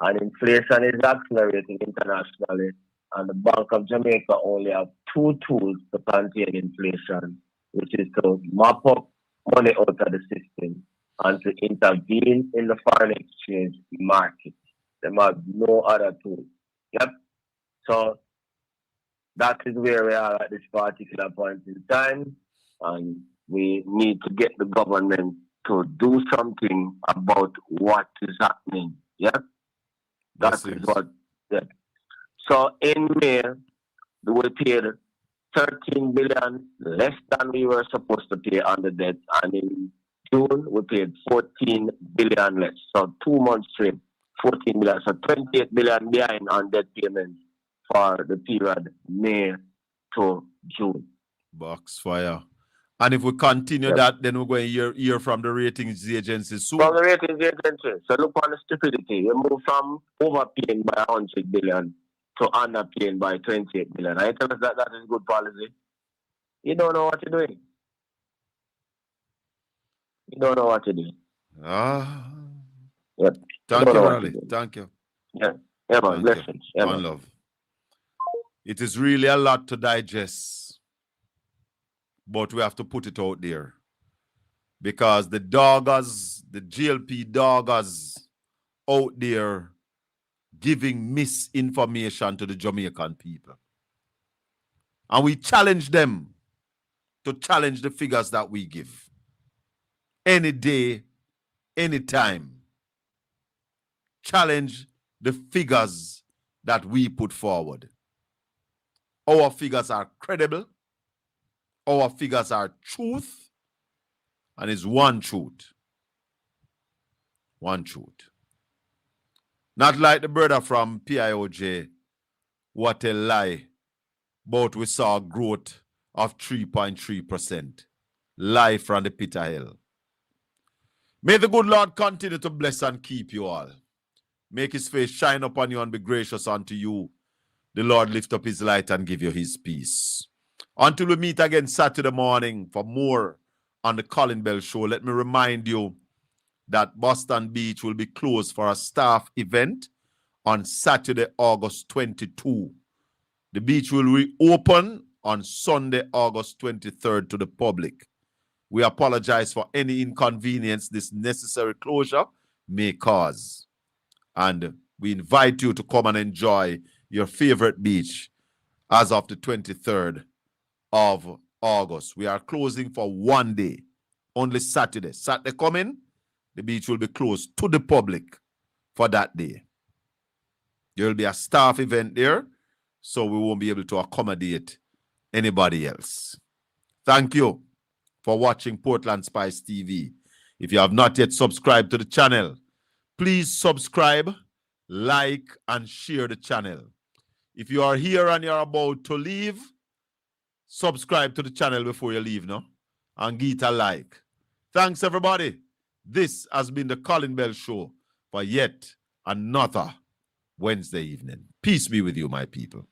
And inflation is accelerating internationally. And the Bank of Jamaica only have two tools to contain inflation, which is to mop up money out of the system and to intervene in the foreign exchange market. They have no other tool. Yep. So that is where we are at this particular point in time. And we need to get the government to do something about what is happening. Yep. That is what. Yeah. So in May, we paid 13 billion less than we were supposed to pay on the debt, and in June we paid 14 billion less. So 2 months straight, 14 billion. So 28 billion behind on debt payments for the period May to June. Box fire. And if we continue that, then we're going to hear from the ratings agencies soon. From the ratings agencies. So look on the stupidity. We move from overpaying by 100 billion to underpaying by 28 billion. I tell us that is good policy. You don't know what you're doing. You don't know what you're doing. Yep. Thank you, Raleigh. Thank you. Yeah. Yeah, man. Blessings. Yeah, One love. It is really a lot to digest, but we have to put it out there. Because the doggers, the GLP doggers out there giving misinformation to the Jamaican people. And we challenge them to challenge the figures that we give. Any day, any time. Challenge the figures that we put forward. Our figures are credible. Our figures are truth. And it's one truth. One truth. Not like the brother from PIOJ. What a lie. But we saw a growth of 3.3%. Lie from the pit of hell. May the good Lord continue to bless and keep you all. Make his face shine upon you and be gracious unto you. The Lord lift up his light and give you his peace. Until we meet again Saturday morning for more on the Colin Bell Show, let me remind you that Boston Beach will be closed for a staff event on Saturday, August 22. The beach will reopen on Sunday, August 23rd to the public. We apologize for any inconvenience this necessary closure may cause. And we invite you to come and enjoy your favorite beach as of the 23rd of August. We are closing for 1 day, only Saturday. Saturday coming, the beach will be closed to the public for that day. There will be a staff event there, so we won't be able to accommodate anybody else. Thank you for watching Portland Spice TV. If you have not yet subscribed to the channel, please subscribe, like, and share the channel. If you are here and you're about to leave, subscribe to the channel before you leave, no? And give it a like. Thanks, everybody. This has been the Colin Bell Show for yet another Wednesday evening. Peace be with you, my people.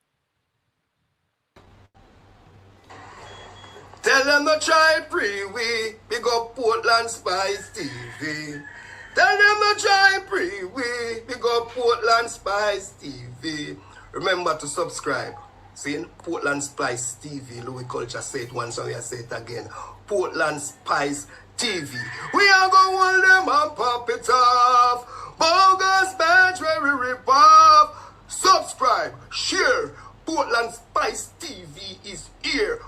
Tell them to try pre-wee, big up Portland Spice TV. Tell them to try pre-wee, big up Portland Spice TV. Remember to subscribe. See, Portland Spice TV, Louis Culture say it once and we say it again. Portland Spice TV. We are going to hold them and pop it off. Bogus batch where we rip off. Subscribe, share. Portland Spice TV is here.